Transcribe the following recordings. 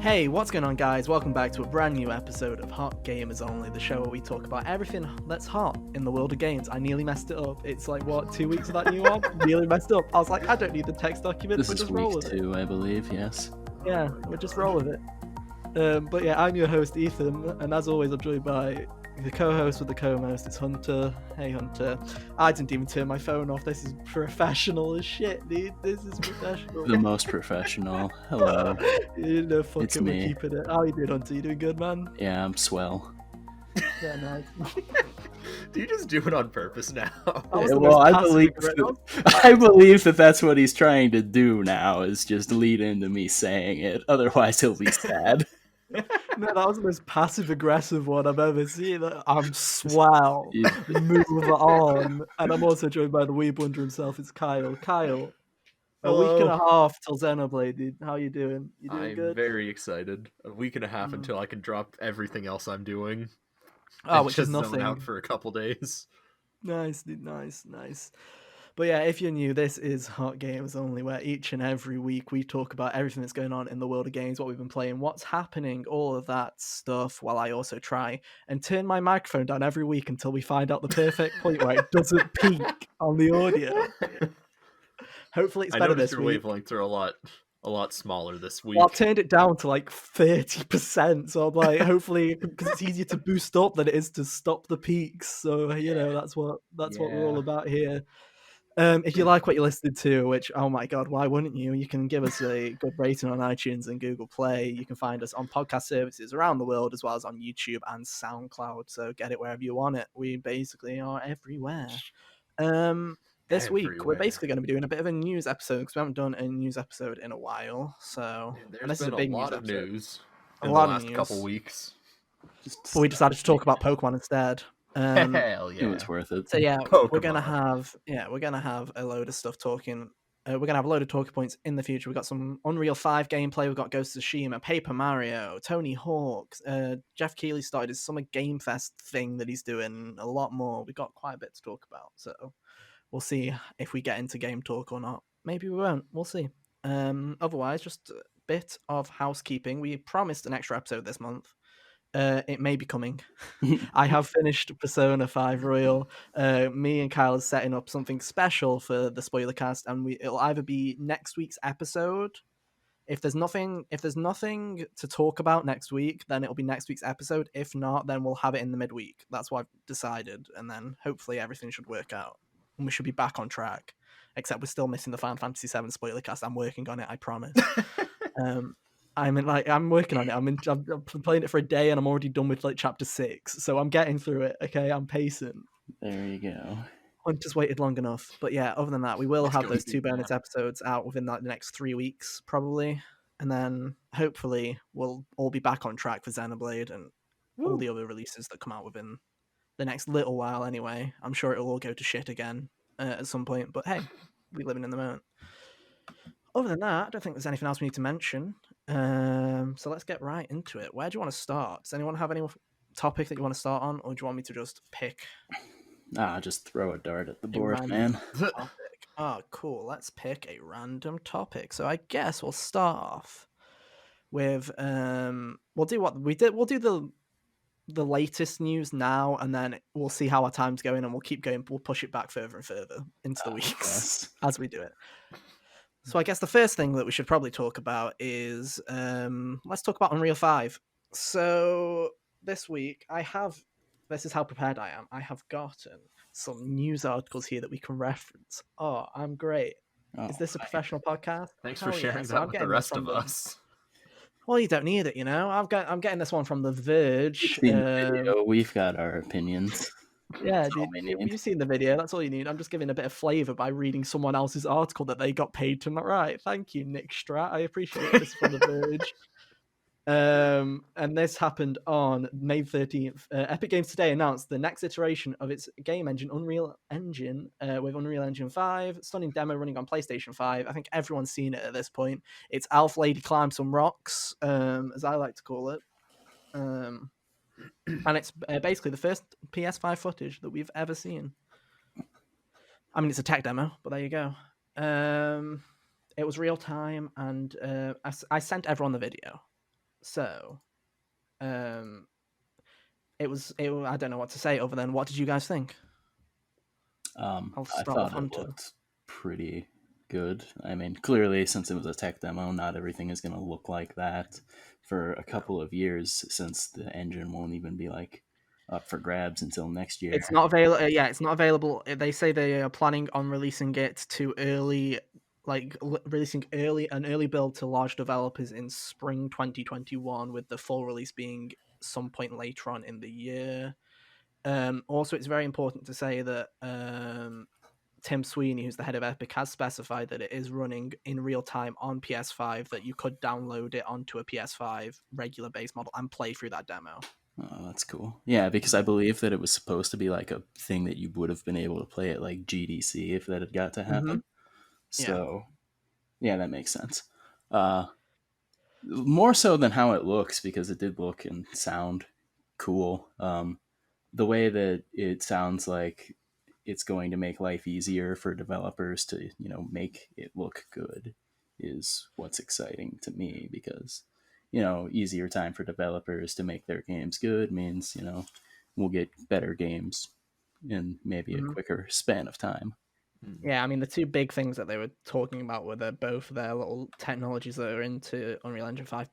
Hey, what's going on, guys? Welcome back to a brand new episode of Hot Gamers Only, the show where we talk about everything that's hot in the world of games. I nearly messed it up. It's like, what, 2 weeks of that new one? Nearly messed up. I was like, I don't need the text document. This We'll is just roll week with it. 2, I believe, yes. Yeah, we'll just roll with it. But yeah, I'm your host, Ethan, and as always, I'm joined by the co-host with the co-host. It's Hunter. Hey, Hunter. I didn't even turn my phone off. This is professional as shit, dude. This is professional. The most professional. Hello. You know, fuck It's it, we're me. keeping it. How you doing, Hunter? You doing good, man? Yeah, I'm swell. Yeah, nice. Do you just do it on purpose now? That was Yeah, the well, most I passive believe aggressive- I believe that that's what he's trying to do now, is just lead into me saying it. Otherwise, he'll be sad. No, that was the most passive-aggressive one I've ever seen. I'm swell. Yeah. Move on. And I'm also joined by the Weeb Wonder himself. It's Kyle. Kyle, a week and a half till Xenoblade, dude. How you doing? You doing I'm good? very excited. A week and a half until I can drop everything else I'm doing. Oh, and which is just zone nothing. out for a couple days. Nice, dude. Nice. But yeah, if you're new, this is Hot Games Only, where each and every week we talk about everything that's going on in the world of games, what we've been playing, what's happening, all of that stuff, while I also try and turn my microphone down every week until we find out the perfect point where it doesn't peak on the audio. Hopefully it's I better noticed this your week. wavelengths are a lot smaller this week. Well, I've turned it down to like 30%, so I'm like, hopefully, because it's easier to boost up than it is to stop the peaks. So that's what we're all Yeah. about here. If you like what you listened to, which, oh my god, why wouldn't you? You can give us a good rating on iTunes and Google Play. You can find us on podcast services around the world, as well as on YouTube and Soundcloud. So get it wherever you want it. We basically are everywhere. This week, we're Everywhere. basically going to be doing a bit of a news episode, because we haven't done a news episode in a while. So, and There's this is been a big lot news of episode. news A in lot the of last news. couple weeks. But we decided to talk about Pokemon instead. Hell yeah. It was worth it. So yeah, Pokemon. we're gonna have a load of stuff talking. We're gonna have a load of talking points in the future. We've got some Unreal 5 gameplay. We've got Ghost of Tsushima, Paper Mario, Tony Hawk. Jeff Keighley started his Summer Game Fest thing that he's doing. A lot more. We've got quite a bit to talk about. So we'll see if we get into game talk or not. Maybe we won't. We'll see. Otherwise, just a bit of housekeeping. We promised an extra episode this month. It may be coming. I have finished Persona 5 Royal. Me and Kyle are setting up something special for the spoiler cast, and it'll either be next week's episode. If there's nothing to talk about next week, then it'll be next week's episode. If not, then we'll have it in the midweek. That's what I've decided, and then hopefully everything should work out, and we should be back on track. Except we're still missing the Final Fantasy VII spoiler cast. I'm working on it, I promise. I'm working on it. I'm playing it for a day, and I'm already done with like chapter 6. So I'm getting through it. Okay, I'm patient. There you go. I've just waited long enough. But yeah, other than that, we will Let's have go those speed 2 bonus episodes out within the next 3 weeks, probably, and then hopefully we'll all be back on track for Xenoblade and all the other releases that come out within the next little while. Anyway, I'm sure it'll all go to shit again at some point. But hey, we're living in the moment. Other than that, I don't think there's anything else we need to mention. So let's get right into it. Where do you want to start? Does anyone have any topic that you want to start on, or do you want me to just pick Just throw a dart at the a board, random man. topic? Oh, cool. Let's pick a random topic. So I guess we'll start off with we'll do what we did. We'll do the latest news now, and then we'll see how our time's going, and we'll keep going. We'll push it back further and further into the weeks yes. as we do it. So I guess the first thing that we should probably talk about is let's talk about Unreal 5. So this week this is how prepared I am. I have gotten some news articles here that we can reference. Oh, I'm great. Is this a professional podcast? Thanks Hell for sharing yeah. So that I'm with the getting rest this of from us. Well, you don't need it, I'm getting this one from The Verge. You've seen the video. We've got our opinions. Yeah, all we need. you've seen the video. That's all you need. I'm just giving a bit of flavour by reading someone else's article that they got paid to write. Thank you, Nick Strat. I appreciate it. This is from The Verge. And this happened on May 13th. Epic Games today announced the next iteration of its game engine, Unreal Engine, with Unreal Engine 5. Stunning demo running on PlayStation 5. I think everyone's seen it at this point. It's Elf Lady Climb Some Rocks, as I like to call it. And it's basically the first PS5 footage that we've ever seen. I mean, it's a tech demo, but there you go. It was real time, and I sent everyone the video. So, I don't know what to say other than what did you guys think? I'll I start with thought it Hunter. looked pretty good. I mean, clearly, since it was a tech demo, not everything is going to look like that for a No. couple of years, since the engine won't even be like up for grabs until next year. It's not available. Yeah, it's not available. They say they are planning on releasing it to early, releasing an early build to large developers in spring 2021, with the full release being some point later on in the year. Also, it's very important to say that Tim Sweeney, who's the head of Epic, has specified that it is running in real time on PS5, that you could download it onto a PS5 regular base model and play through that demo. Oh, that's cool. Yeah, because I believe that it was supposed to be like a thing that you would have been able to play at like GDC if that had got to happen. Yeah. So, yeah, that makes sense. More so than how it looks, because it did look and sound cool. The way that it sounds like it's going to make life easier for developers to, make it look good is what's exciting to me, because, easier time for developers to make their games good means, we'll get better games in maybe a Mhm. quicker span of time. Yeah, I mean, the two big things that they were talking about were both their little technologies that are into Unreal Engine 5,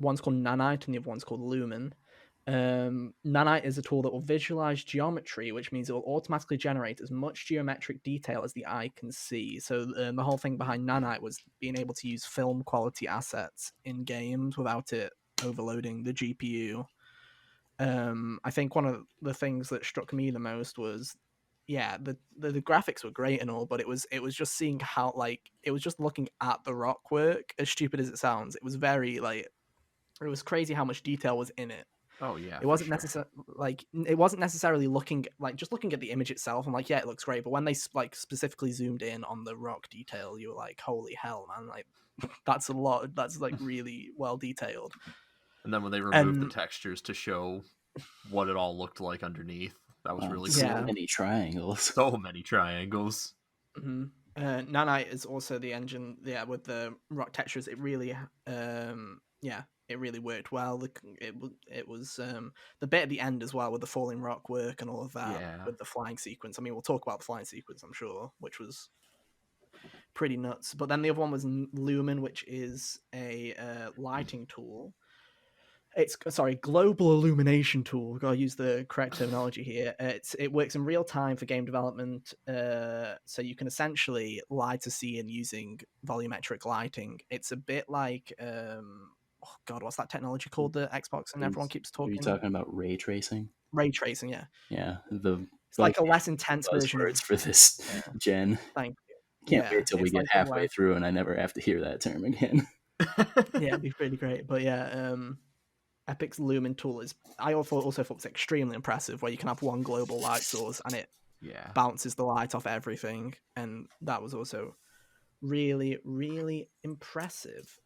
one's called Nanite and the other one's called Lumen. Nanite is a tool that will visualize geometry, which means it will automatically generate as much geometric detail as the eye can see. So the whole thing behind Nanite was being able to use film quality assets in games without it overloading the GPU. I think one of the things that struck me the most was, yeah, the graphics were great and all, but it was just seeing how, like, it was just looking at the rock work, as stupid as it sounds. It was very, like, it was crazy how much detail was in it. Oh yeah, It for wasn't sure. it wasn't necessarily looking, like, just looking at the image itself. I'm like, yeah, it looks great, but when they like specifically zoomed in on the rock detail, you were like, holy hell, man, like that's a lot. That's like really well detailed. And then when they removed the And textures to show what it all looked like underneath, that was really So yeah, cool. many triangles. So many triangles. Nanite is also the engine, yeah, with the rock textures. It really, yeah, it really worked well. It was the bit at the end as well with the falling rock work and all of that Yeah. with the flying sequence. I mean, we'll talk about the flying sequence, I'm sure, which was pretty nuts. But then the other one was Lumen, which is a lighting tool. It's sorry, global illumination tool. Gotta use the correct terminology here. It works in real time for game development, so you can essentially light a scene using volumetric lighting. It's a bit like oh god, what's that technology called? The Xbox and everyone keeps Are you talking talking about ray tracing? ray tracing. Yeah, Yeah, the it's both like a less names intense are version buzzwords of. for this Yeah, gen. thank you. Can't Yeah, wait till we it's get like a halfway less. through and I never have to hear that term again. Yeah, it'd be pretty great. But yeah, Epic's Lumen tool is. I also thought it's extremely impressive, where you can have one global light source and it Yeah. bounces the light off everything, and that was also really, really impressive.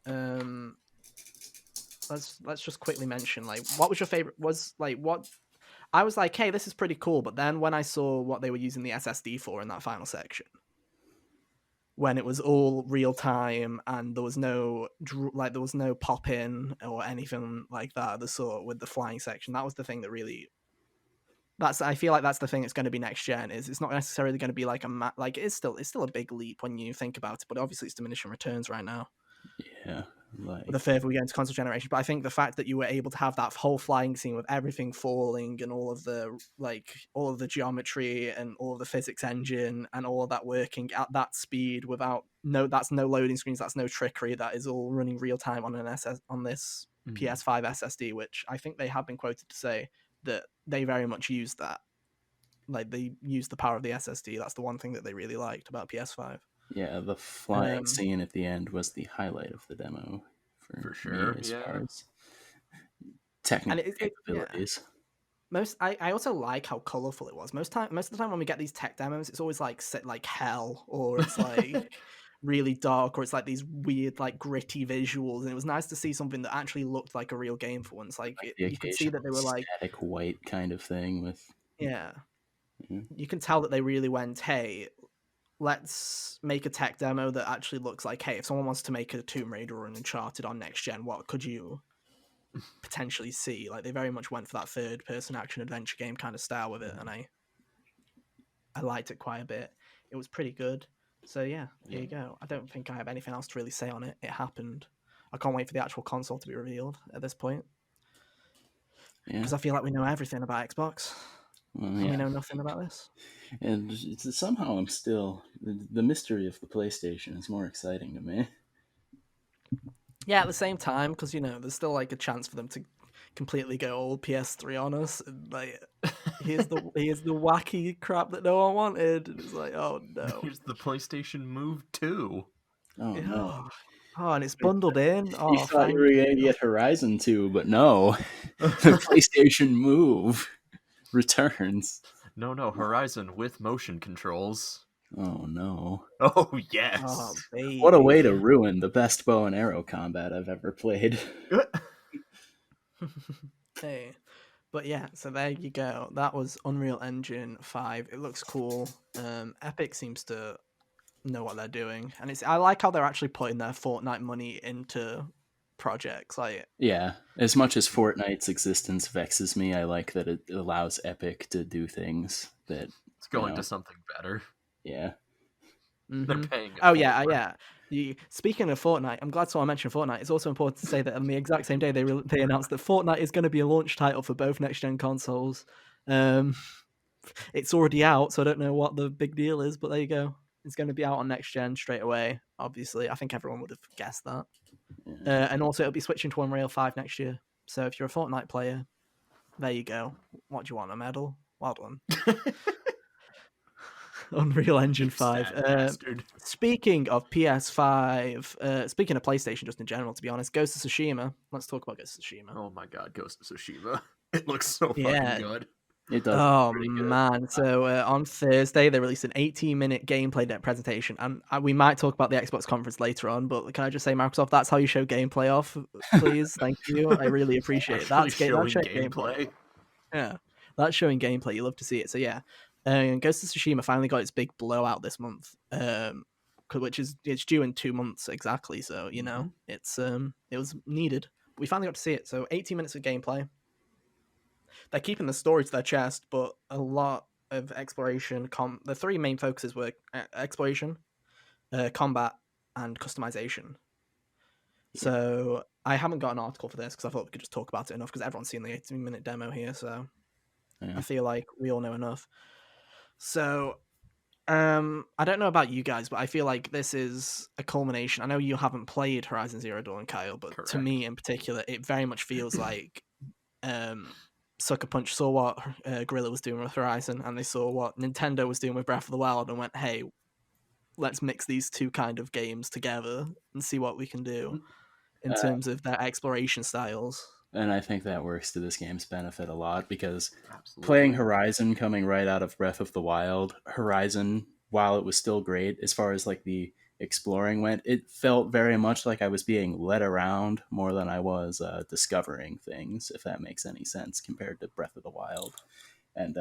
Let's just quickly mention, like, what was your favorite? Was like what I was like, hey, this is pretty cool, but then when I saw what they were using the SSD for in that final section, when it was all real time and there was no there was no pop in or anything like that, the sort with the flying section, that was the thing that really. I feel like that's the thing that's going to be next gen. Is it's not necessarily going to be like like it's still a big leap when you think about it, but obviously it's diminishing returns right now Yeah, like the further we get into console generation. But I think the fact that you were able to have that whole flying scene with everything falling and all of the geometry and all of the physics engine and all of that working at that speed without that's no loading screens, that's no trickery, that is all running real time on this PS5 SSD, which I think they have been quoted to say that they very much use that. Like, they use the power of the SSD. That's the one thing that they really liked about PS5. yeah, the flying Um, scene at the end was the highlight of the demo For for me sure. as Yeah. far as and technical yeah. capabilities. I also like how colorful it was. Most of the time when we get these tech demos, it's always like set like hell, or it's like really dark, or it's like these weird like gritty visuals. And it was nice to see something that actually looked like a real game for once. Like, Like the you could see occasional that they were like, static white kind of thing with. yeah, Yeah. you can tell that they really went, hey, let's make a tech demo that actually looks like, hey, if someone wants to make a Tomb Raider or an Uncharted on next gen, what could you potentially see. Like they very much went for that third person action adventure game kind of style with it, and I liked it quite a bit. It was pretty good. So yeah, there you go. I don't think I have anything else to really say on it. It happened. I can't wait for the actual console to be revealed at this point. Because I feel like we know everything about Xbox. And we know nothing about this. And somehow I'm still... The mystery of the PlayStation is more exciting to me. Yeah, at the same time, because, there's still, like, a chance for them to completely go all PS3 on us. And, like, here's the wacky crap that no one wanted. And it's like, oh, no. Here's the PlayStation Move 2. Oh, no. Oh, and it's bundled in. Oh, you thought you were going to get Horizon 2, but no. The PlayStation Move returns. No, Horizon with motion controls. Oh, no. Oh, yes. Oh, baby. What a way to ruin the best bow and arrow combat I've ever played. Hey. But yeah, so there you go. That was Unreal Engine 5. It looks cool. Epic seems to know what they're doing, and I like how they're actually putting their Fortnite money into projects. Like, yeah, as much as Fortnite's existence vexes me, I like that it allows Epic to do things that it's going to something better. Yeah. Mm-hmm. They're paying. Oh yeah, yeah. Speaking of Fortnite, I'm glad someone mentioned Fortnite. It's also important to say that on the exact same day they announced that Fortnite is going to be a launch title for both next-gen consoles. It's already out, so I don't know what the big deal is, but there you go. It's going to be out on next-gen straight away, obviously. I think everyone would have guessed that. Yeah. And also, it'll be switching to Unreal 5 next year. So if you're a Fortnite player, there you go. What do you want, a medal? Well done. Unreal Engine 5. Speaking of PS5, speaking of PlayStation just in general, to be honest, Ghost of Tsushima. Let's talk about Ghost of Tsushima. Oh my god, Ghost of Tsushima. It looks so fucking good. It does. Oh, man. So on Thursday, they released an 18-minute gameplay presentation. And we might talk about the Xbox conference later on, but can I just say, Microsoft, that's how you show gameplay off, please? Thank you. I really appreciate it. That's showing gameplay. Yeah, that's showing gameplay. You love to see it. So yeah. Ghost of Tsushima finally got its big blowout this month, which it's due in 2 months exactly. So it was needed. We finally got to see it. So 18 minutes of gameplay. They're keeping the story to their chest, but a lot of exploration. The three main focuses were exploration, combat, and customization. Yeah. So I haven't got an article for this because I thought we could just talk about it enough because everyone's seen the 18-minute demo here. So I feel like we all know enough. So, I don't know about you guys, but I feel like this is a culmination. I know you haven't played Horizon Zero Dawn, Kyle, but Correct. To me in particular, it very much feels like Sucker Punch saw what Guerrilla was doing with Horizon, and they saw what Nintendo was doing with Breath of the Wild, and went, hey, let's mix these two kind of games together and see what we can do in terms of their exploration styles. And I think that works to this game's benefit a lot because playing Horizon coming right out of Breath of the Wild, Horizon, while it was still great as far as like the exploring went, it felt very much like I was being led around more than I was discovering things, if that makes any sense compared to Breath of the Wild. And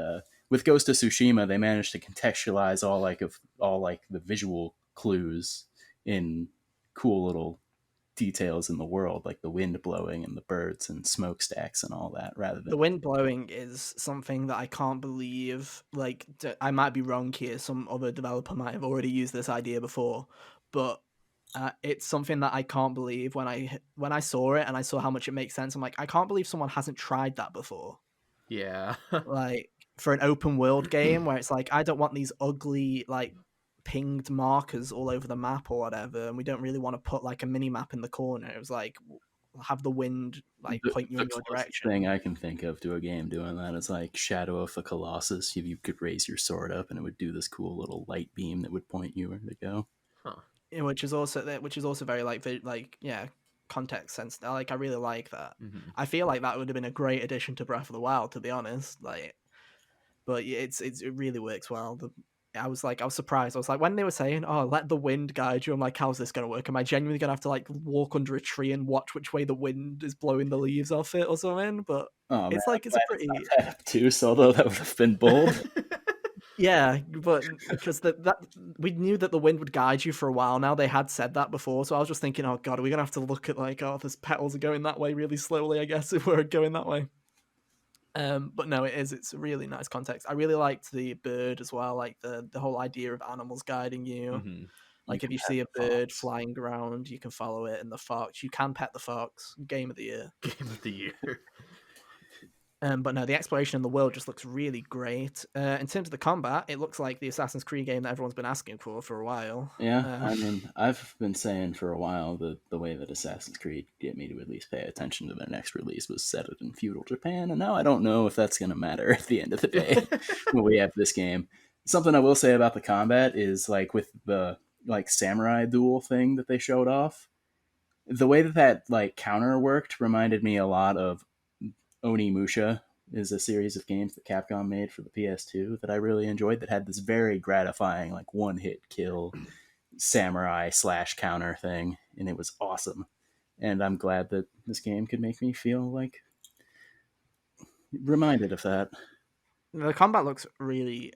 with Ghost of Tsushima, they managed to contextualize all the visual clues in cool little details in the world, like the wind blowing and the birds and smokestacks and all that, rather than the wind blowing is something that I can't believe. Like, I might be wrong here, some other developer might have already used this idea before, but it's something that I can't believe. When I saw it and I saw how much it makes sense, I'm like, I can't believe someone hasn't tried that before. Yeah. Like, for an open world game where it's like, I don't want these ugly like pinged markers all over the map or whatever, and we don't really want to put like a mini map in the corner. It was like, have the wind like point you in your direction. The thing I can think of to a game doing that is like Shadow of the Colossus. You could raise your sword up and it would do this cool little light beam that would point you where to go. Yeah, which is also very like context sense. Like, I really like that. Mm-hmm. I feel like that would have been a great addition to Breath of the Wild, to be honest. Like, but it really works well. I was surprised. I was like, when they were saying, "Oh, let the wind guide you," I'm like, "How's this going to work? Am I genuinely going to have to like walk under a tree and watch which way the wind is blowing the leaves off it or something?" But it's like it's a pretty obtuse, although that would have been bold. Yeah, but because that we knew that the wind would guide you for a while now. They had said that before, so I was just thinking, oh god, are we gonna have to look at like, oh, the petals are going that way really slowly, I guess, if we're going that way. But no, it's a really nice context. I really liked the bird as well, like the whole idea of animals guiding you. Hmm. You Like if can you pet see a the bird fox. flying around, you can follow it, and the fox, you can pet the fox. Game of the year. Game of the year. But no, the exploration in the world just looks really great. In terms of the combat, it looks like the Assassin's Creed game that everyone's been asking for a while. Yeah, I mean, I've been saying for a while that the way that Assassin's Creed get me to at least pay attention to their next release was set it in feudal Japan, and now I don't know if that's going to matter at the end of the day when we have this game. Something I will say about the combat is like with the like samurai duel thing that they showed off, the way that like counter worked reminded me a lot of Onimusha is a series of games that Capcom made for the PS2 that I really enjoyed that had this very gratifying like one hit kill samurai slash counter thing, and it was awesome. And I'm glad that this game could make me feel like reminded of that. The combat looks really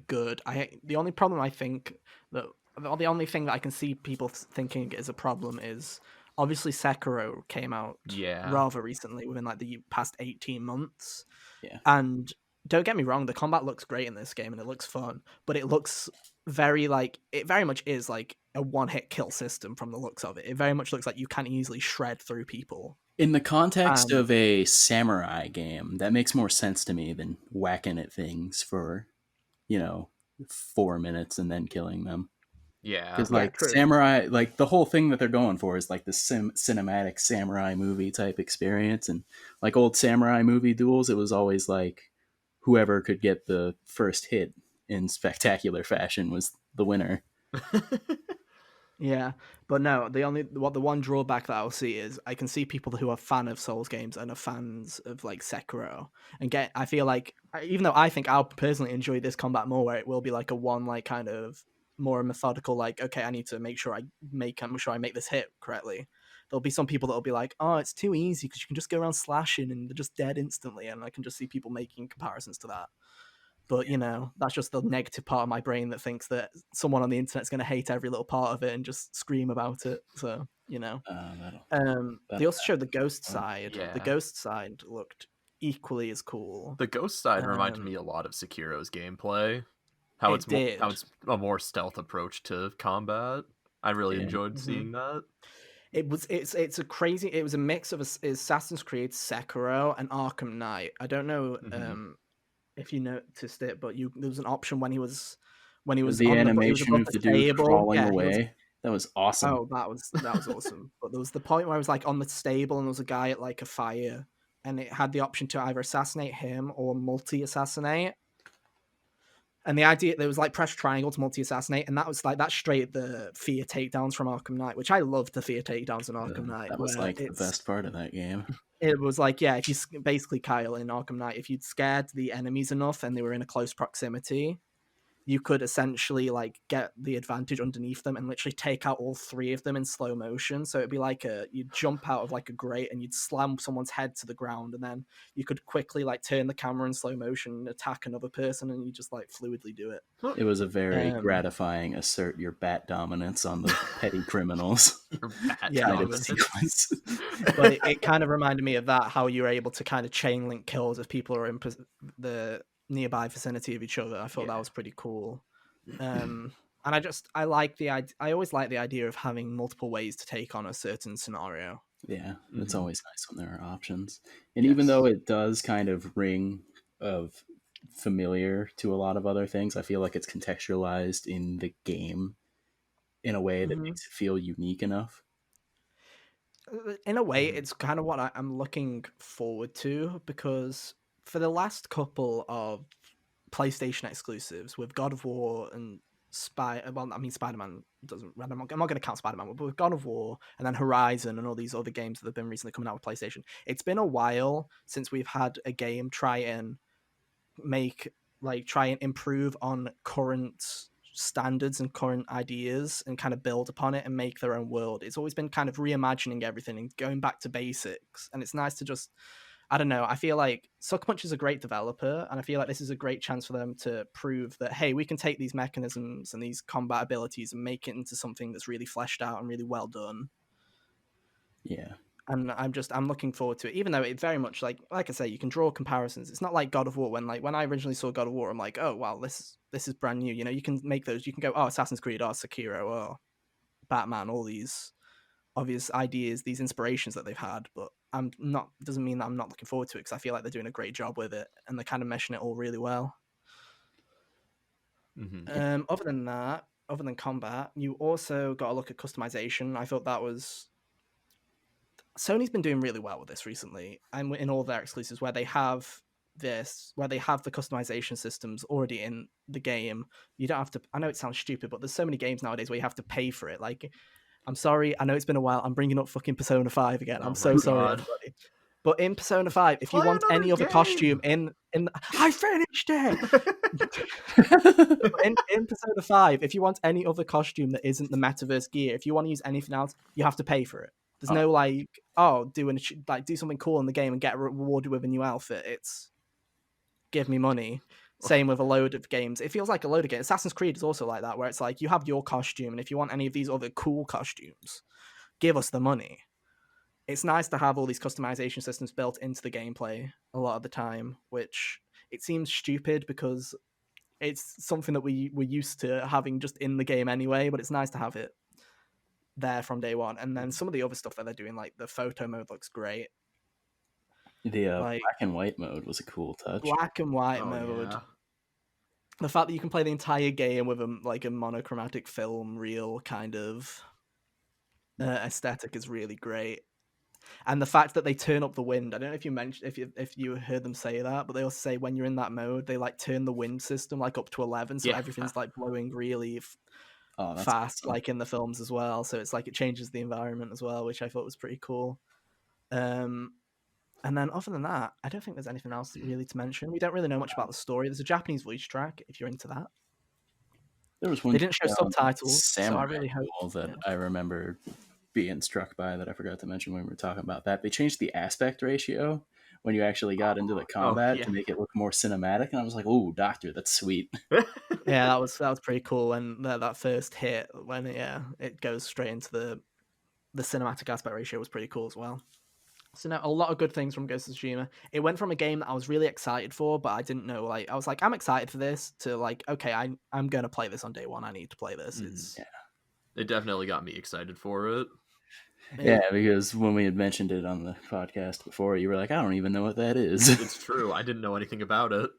good. The only problem I think that the only thing that I can see people thinking is a problem is obviously Sekiro came out Yeah. rather recently, within like the past 18 months. Yeah. And don't get me wrong, the combat looks great in this game and it looks fun, but it looks very like it very much is like a one-hit kill system from the looks of it. It very much looks like you can easily shred through people. In the context And of a samurai game, that makes more sense to me than whacking at things for, 4 minutes and then killing them. Yeah. Because yeah, like true. samurai, like the whole thing that they're going for is like the cinematic samurai movie type experience, and like old samurai movie duels, it was always like whoever could get the first hit in spectacular fashion was the winner. Yeah, but no, the one drawback that I'll see is I can see people who are fan of Souls games and are fans of like Sekiro, and I feel like even though I think I'll personally enjoy this combat more, where it will be like a one like kind of more methodical, like okay, I need to make sure I'm sure I make this hit correctly. There'll be some people that will be like, oh, it's too easy because you can just go around slashing and they're just dead instantly, and I can just see people making comparisons to that. But that's just the negative part of my brain that thinks that someone on the internet's going to hate every little part of it and just scream about it. So they That'll also showed the ghost happen. side. The Yeah. ghost side looked equally as cool. The ghost side reminded Um, me a lot of Sekiro's gameplay. How it did. it's a more stealth approach to combat. I really Yeah. enjoyed Mhm. seeing that. It's a crazy. It was a mix of Assassin's Creed, Sekiro, and Arkham Knight. I don't know Hmm. if you noticed it, but there was an option when he was The on he was animation above of the the dude stable. crawling Yeah, he was. away, that was awesome. Oh, that was awesome. But there was the point where I was like on the stable and there was a guy at like a fire, and it had the option to either assassinate him or multi-assassinate. And the idea there was like press triangle to multi-assassinate, and that was like that's straight the fear takedowns from Arkham Knight, which I loved the fear takedowns in Arkham Knight, That was where like the best part of that game. it was like, yeah, if you basically Kyle in Arkham Knight, if you'd scared the enemies enough and they were in a close proximity, you could essentially like get the advantage underneath them and literally take out all three of them in slow motion. So it'd be like you'd jump out of like a grate and you'd slam someone's head to the ground, and then you could quickly like turn the camera in slow motion and attack another person, and you just like fluidly do it. It was a very Um, gratifying assert your bat dominance on the petty criminals Your bat Yeah, kind of dominance. sequence. but it kind of reminded me of that, how you were able to kind of chain link kills if people are in the nearby vicinity of each other. I thought that Yeah. was pretty cool. And I like I always like the idea of having multiple ways to take on a certain scenario. Yeah, it's Mhm. always nice when there are options. And even Yes. though it does kind of ring of familiar to a lot of other things, I feel like it's contextualized in the game in a way that Mhm. makes it feel unique enough. In a way, Mhm. it's kind of what I'm looking forward to, because for the last couple of PlayStation exclusives with God of War and Spider-Man doesn't. I'm not going to count Spider-Man, but with God of War and then Horizon and all these other games that have been recently coming out with PlayStation, it's been a while since we've had a game try and improve on current standards and current ideas and kind of build upon it and make their own world. It's always been kind of reimagining everything and going back to basics, and it's nice to just I don't know. I feel like Sucker Punch is a great developer, and I feel like this is a great chance for them to prove that, hey, we can take these mechanisms and these combat abilities and make it into something that's really fleshed out and really well done. Yeah. And I'm looking forward to it, even though it very much like I say, you can draw comparisons. It's not like God of War when I originally saw God of War, I'm like, oh wow, this is brand new. You can make those. You can go, oh, Assassin's Creed, oh, Sekiro, oh, Batman, all these obvious ideas, these inspirations that they've had. But I'm not doesn't mean that I'm not looking forward to it, because I feel like they're doing a great job with it and they're kind of meshing it all really well. Other than that, other than combat, you also got to look at customization. I thought that was Sony's been doing really well with this recently, and in all their exclusives where they have the customization systems already in the game. You don't have to. I know it sounds stupid, but there's so many games nowadays where you have to pay for it. Like, I'm sorry, I know it's been a while. I'm bringing up fucking Persona 5 again. I'm so sorry, everybody. But in Persona 5, if you want any other costume in I finished it. in Persona 5, if you want any other costume that isn't the metaverse gear, if you want to use anything else, you have to pay for it. There's no like, do something cool in the game and get rewarded with a new outfit. It's give me money. Same with a load of games. It feels like a load of games. Assassin's Creed is also like that, where it's like you have your costume, and if you want any of these other cool costumes, give us the money. It's nice to have all these customization systems built into the gameplay a lot of the time, which it seems stupid because it's something that we're used to having just in the game anyway, but it's nice to have it there from day one. And then some of the other stuff that they're doing, like the photo mode, looks great. The black and white mode was a cool touch. Black and white mode. Yeah. The fact that you can play the entire game with a monochromatic film reel kind of aesthetic is really great. And the fact that they turn up the wind, I don't know if you mentioned if you heard them say that, but they also say when you're in that mode, they like turn the wind system like up to 11, so everything's like blowing really fast, awesome. Like in the films as well. So it's like it changes the environment as well, which I thought was pretty cool. And then other than that, I don't think there's anything else really to mention. We don't really know much about the story. There's a Japanese voice track if you're into that. There was one. They didn't show subtitles, so I really hope that I remember being struck by that I forgot to mention when we were talking about that. They changed the aspect ratio when you actually got into the combat to make it look more cinematic, and I was like, "Oh, Doctor, that's sweet." Yeah, that was pretty cool when that first hit, when it goes straight into the cinematic aspect ratio was pretty cool as well. So now a lot of good things from Ghost of Tsushima. It went from a game that I was really excited for, but I didn't know, like, I was like, I'm excited for this, to like, okay, I'm going to play this on day one. I need to play this. It definitely got me excited for it. Yeah, because when we had mentioned it on the podcast before, you were like, I don't even know what that is. It's true. I didn't know anything about it.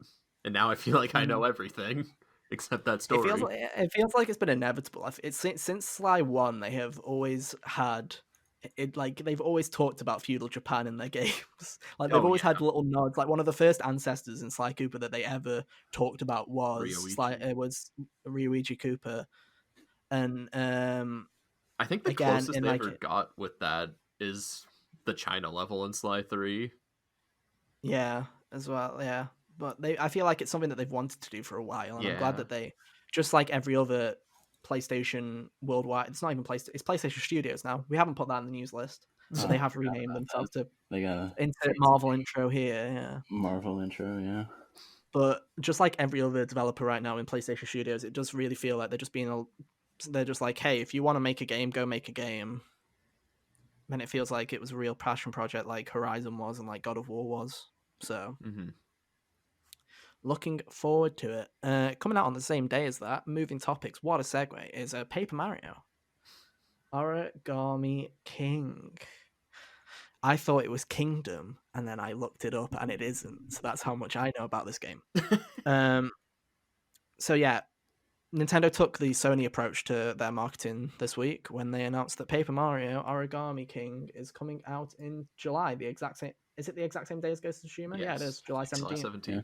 And now I feel like I know everything except that story. It feels like it's been inevitable. Since Sly 1, they have always had it, like they've always talked about feudal Japan in their games. Like they've always had little nods. Like one of the first ancestors in Sly Cooper that they ever talked about was Ryuichi Cooper. And I think the closest they ever got with that is the China level in Sly 3. Yeah, as well, yeah. But I feel like it's something that they've wanted to do for a while, and I'm glad that they, just like every other PlayStation worldwide, it's not even PlayStation, it's PlayStation Studios now. We haven't put that in the news list, so they have renamed themselves to insert Marvel intro here, yeah. Marvel intro, yeah. But just like every other developer right now in PlayStation Studios, it does really feel like they're just like, hey, if you want to make a game, go make a game. And it feels like it was a real passion project, like Horizon was and like God of War was. So, looking forward to it. Coming out on the same day as that, moving topics, what a segue, is Paper Mario Origami King. I thought it was Kingdom, and then I looked it up, and it isn't. So that's how much I know about this game. So yeah, Nintendo took the Sony approach to their marketing this week when they announced that Paper Mario Origami King is coming out in July. Is it the exact same day as Ghost of Tsushima? Yes. Yeah, it is. July 17th.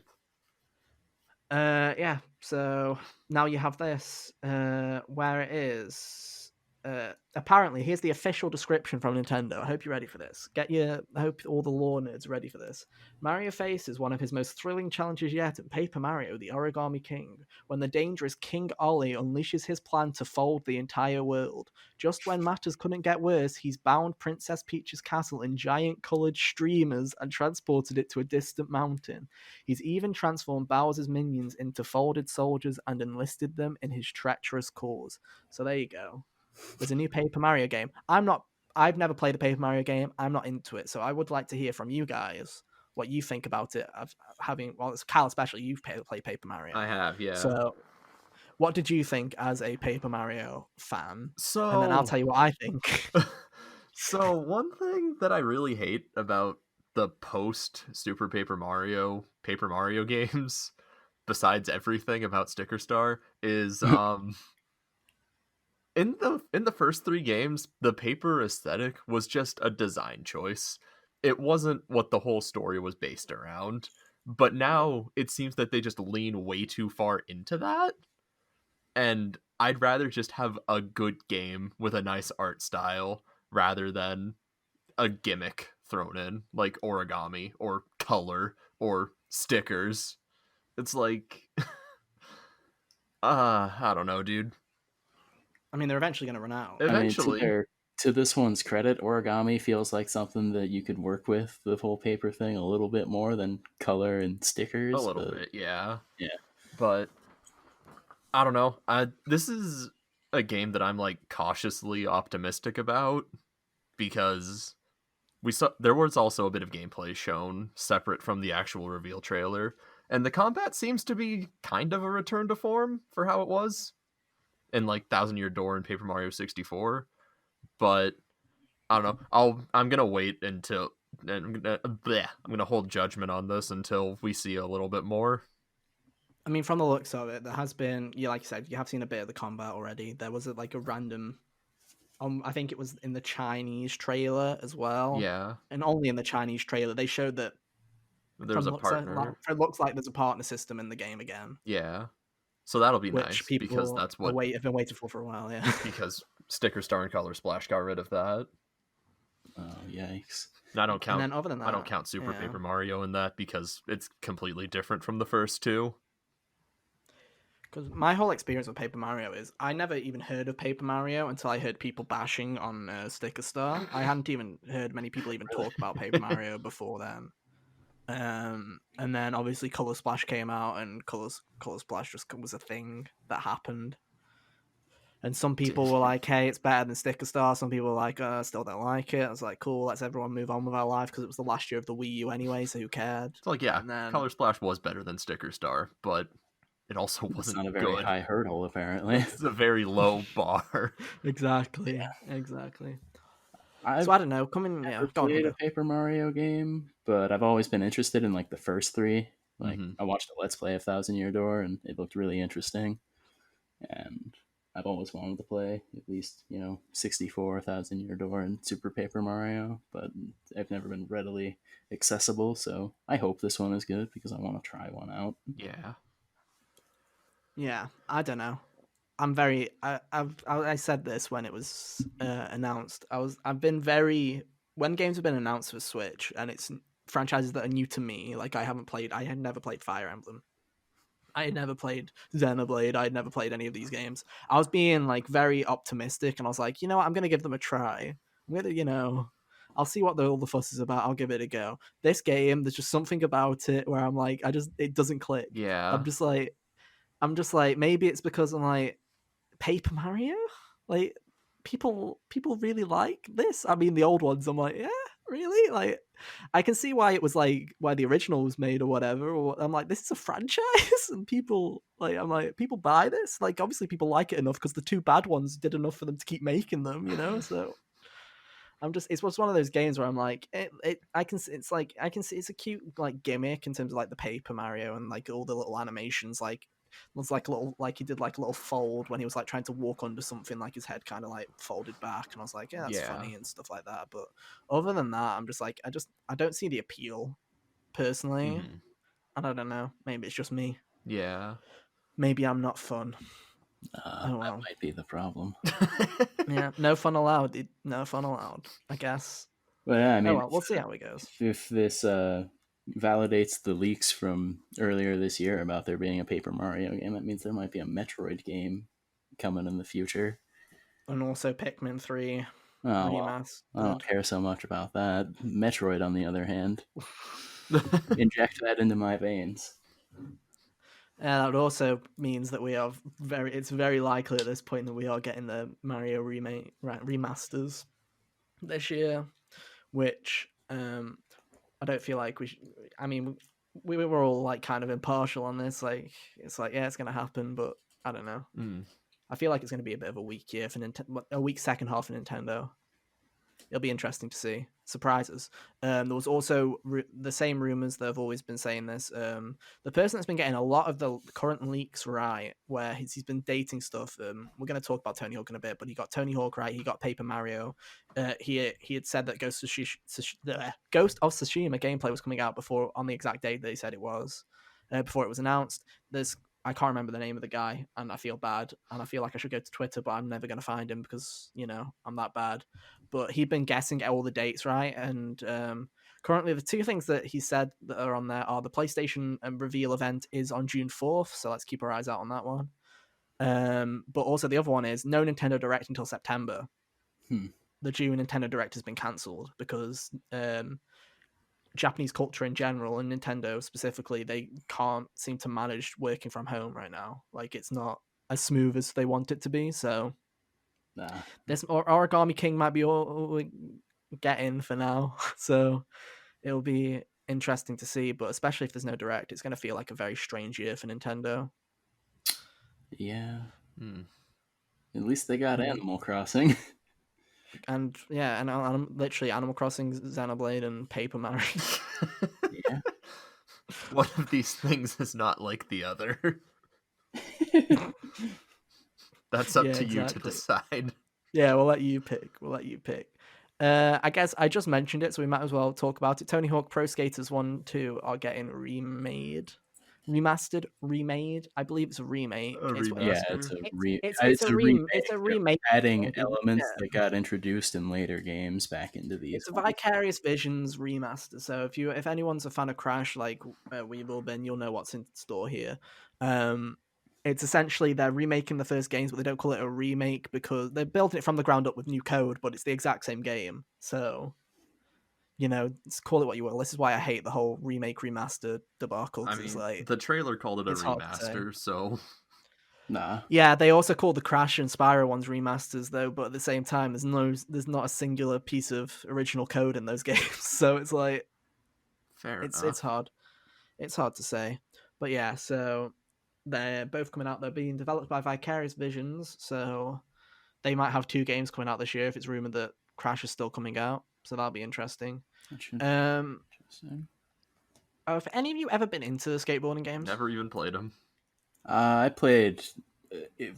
Yeah, so now you have this, where it is apparently, here's the official description from Nintendo. I hope you're ready for this. I hope all the lore nerds are ready for this. Mario faces one of his most thrilling challenges yet in Paper Mario: The Origami King, when the dangerous King Ollie unleashes his plan to fold the entire world. Just when matters couldn't get worse, he's bound Princess Peach's castle in giant colored streamers and transported it to a distant mountain. He's even transformed Bowser's minions into folded soldiers and enlisted them in his treacherous cause. So there you go. There's a new Paper Mario game. I've never played a Paper Mario game. I'm not into it. So I would like to hear from you guys what you think about it. Of having, well, it's Cal especially. You've played Paper Mario. I have, yeah. So what did you think as a Paper Mario fan? So, and then I'll tell you what I think. So one thing that I really hate about the post Super Paper Mario games, besides everything about Sticker Star, is in the first 3 games, the paper aesthetic was just a design choice. It wasn't what the whole story was based around. But now it seems that they just lean way too far into that. And I'd rather just have a good game with a nice art style rather than a gimmick thrown in, like origami or color or stickers. It's like I don't know, dude. I mean, they're eventually going to run out. Eventually. I mean, to this one's credit, origami feels like something that you could work with the whole paper thing a little bit more than color and stickers. A little bit, yeah. Yeah. But I don't know. This is a game that I'm like cautiously optimistic about because there was also a bit of gameplay shown separate from the actual reveal trailer, and the combat seems to be kind of a return to form for how it was in like Thousand Year Door and Paper Mario 64. But I don't know. I'm gonna wait until I'm gonna hold judgment on this until we see a little bit more. I mean, from the looks of it, there has been, like you said, you have seen a bit of the combat already. There was like a random, I think it was in the Chinese trailer as well. Yeah, and only in the Chinese trailer they showed that there's a partner. It looks like there's a partner system in the game again. Yeah, so that'll be which nice people because that's what have been waiting for a while. Yeah, because Sticker Star and Color Splash got rid of that. Oh, yikes. And I don't count. And then other than that, I don't count Super Paper Mario in that because it's completely different from the first 2. Because my whole experience with Paper Mario is I never even heard of Paper Mario until I heard people bashing on Sticker Star. I hadn't even heard many people even talk about Paper Mario before then. And then obviously Color Splash came out, and Color Splash just was a thing that happened. And some people were like, "Hey, it's better than Sticker Star." Some people were like, "I still don't like it." I was like, "Cool, let's everyone move on with our life," because it was the last year of the Wii U anyway, so who cared? It's like, yeah, and then, Color Splash was better than Sticker Star, but it also wasn't not a very good. high hurdle, apparently. It's a very low bar. Exactly. So I don't know. Never played a Paper Mario game, but I've always been interested in like the first 3. Like I watched a Let's Play of Thousand Year Door, and it looked really interesting. And I've always wanted to play at least 64, Thousand Year Door, and Super Paper Mario, but I've never been readily accessible. So I hope this one is good because I want to try one out. Yeah, I don't know. I said this when it was announced. I've been very, when games have been announced for Switch and it's franchises that are new to me. Like I had never played Fire Emblem. I had never played Xenoblade. I had never played any of these games. I was being like very optimistic, and I was like, you know what, I'm gonna give them a try. I'm gonna, I'll see what all the fuss is about. I'll give it a go. This game, there's just something about it where I'm like, it doesn't click. Yeah. I'm just like, maybe it's because I'm like, Paper Mario? Like, people really like this? I mean, the old ones, I'm like, yeah, really? Like, I can see why it was like, why the original was made or whatever. Or I'm like, this is a franchise? And people, like, I'm like, people buy this? Like, obviously people like it enough because the 2 bad ones did enough for them to keep making them, So it's one of those games where I'm like, I can see it's a cute like gimmick in terms of like the Paper Mario and like all the little animations, like was like a little, like he did like a little fold when he was like trying to walk under something, like his head kind of like folded back, and I was like, yeah, that's funny and stuff like that. But other than that, I'm just like, I don't see the appeal personally. And I don't know, maybe it's just me. Yeah, maybe I'm not fun. Oh That well. might be the problem. Yeah, no fun allowed. No fun allowed, I guess. But yeah, I Oh mean, well, we'll see how it goes. if this validates the leaks from earlier this year about there being a Paper Mario game, that means there might be a Metroid game coming in the future. And also Pikmin 3 Oh well, I don't remastered. care so much about that. Metroid, on the other hand, inject that into my veins. And that also means that we are it's very likely at this point that we are getting the Mario remasters this year, which I don't feel like we should, I mean, we were all like kind of impartial on this. Like, it's like, yeah, it's going to happen, but I don't know. Mm. I feel like it's going to be a bit of a weak year for Nintendo, a weak second half for Nintendo. It'll be interesting to see surprises. There was also the same rumors that have always been saying this. The person that's been getting a lot of the current leaks right, where he's been dating stuff. We're going to talk about Tony Hawk in a bit, but he got Tony Hawk right. He got Paper Mario. He had said that Ghost of Tsushima gameplay was coming out before on the exact date that he said it was. Before it was announced. I can't remember the name of the guy, and I feel bad, and I feel like I should go to Twitter, but I'm never going to find him because I'm that bad. But he'd been guessing all the dates right, and currently the two things that he said that are on there are the PlayStation reveal event is on June 4th, so let's keep our eyes out on that one. But also the other one is no Nintendo Direct until September. The June Nintendo Direct has been cancelled because Japanese culture in general and Nintendo specifically, they can't seem to manage working from home right now. Like, it's not as smooth as they want it to be. So this Origami King might be all getting for now. So it'll be interesting to see. But especially if there's no Direct, it's going to feel like a very strange year for Nintendo. Yeah. Mm. At least they got Animal Crossing. And yeah, and literally Animal Crossing, Xenoblade, and Paper Mario. Yeah. One of these things is not like the other. That's up to you to decide. Yeah, we'll let you pick. I guess I just mentioned it, so we might as well talk about it. Tony Hawk Pro Skaters 1, 2 are getting remastered, remade. I believe it's a remake. Yeah, it's It's a remake. It's a remake. Adding elements that got introduced in later games back into these. It's a Vicarious Visions remaster. So if anyone's a fan of Crash, like we've all been, you'll know what's in store here. It's essentially they're remaking the first games, but they don't call it a remake because they're building it from the ground up with new code, but it's the exact same game. So, call it what you will. This is why I hate the whole remake remaster debacle. I mean, it's like, the trailer called it a remaster, so nah. Yeah, they also called the Crash and Spyro ones remasters, though. But at the same time, there's not a singular piece of original code in those games. So it's like, it's hard. It's hard to say, but yeah. So they're both coming out. They're being developed by Vicarious Visions, so they might have two games coming out this year if it's rumored that Crash is still coming out. So that'll be interesting. Interesting. Have any of you ever been into skateboarding games? Never even played them. I played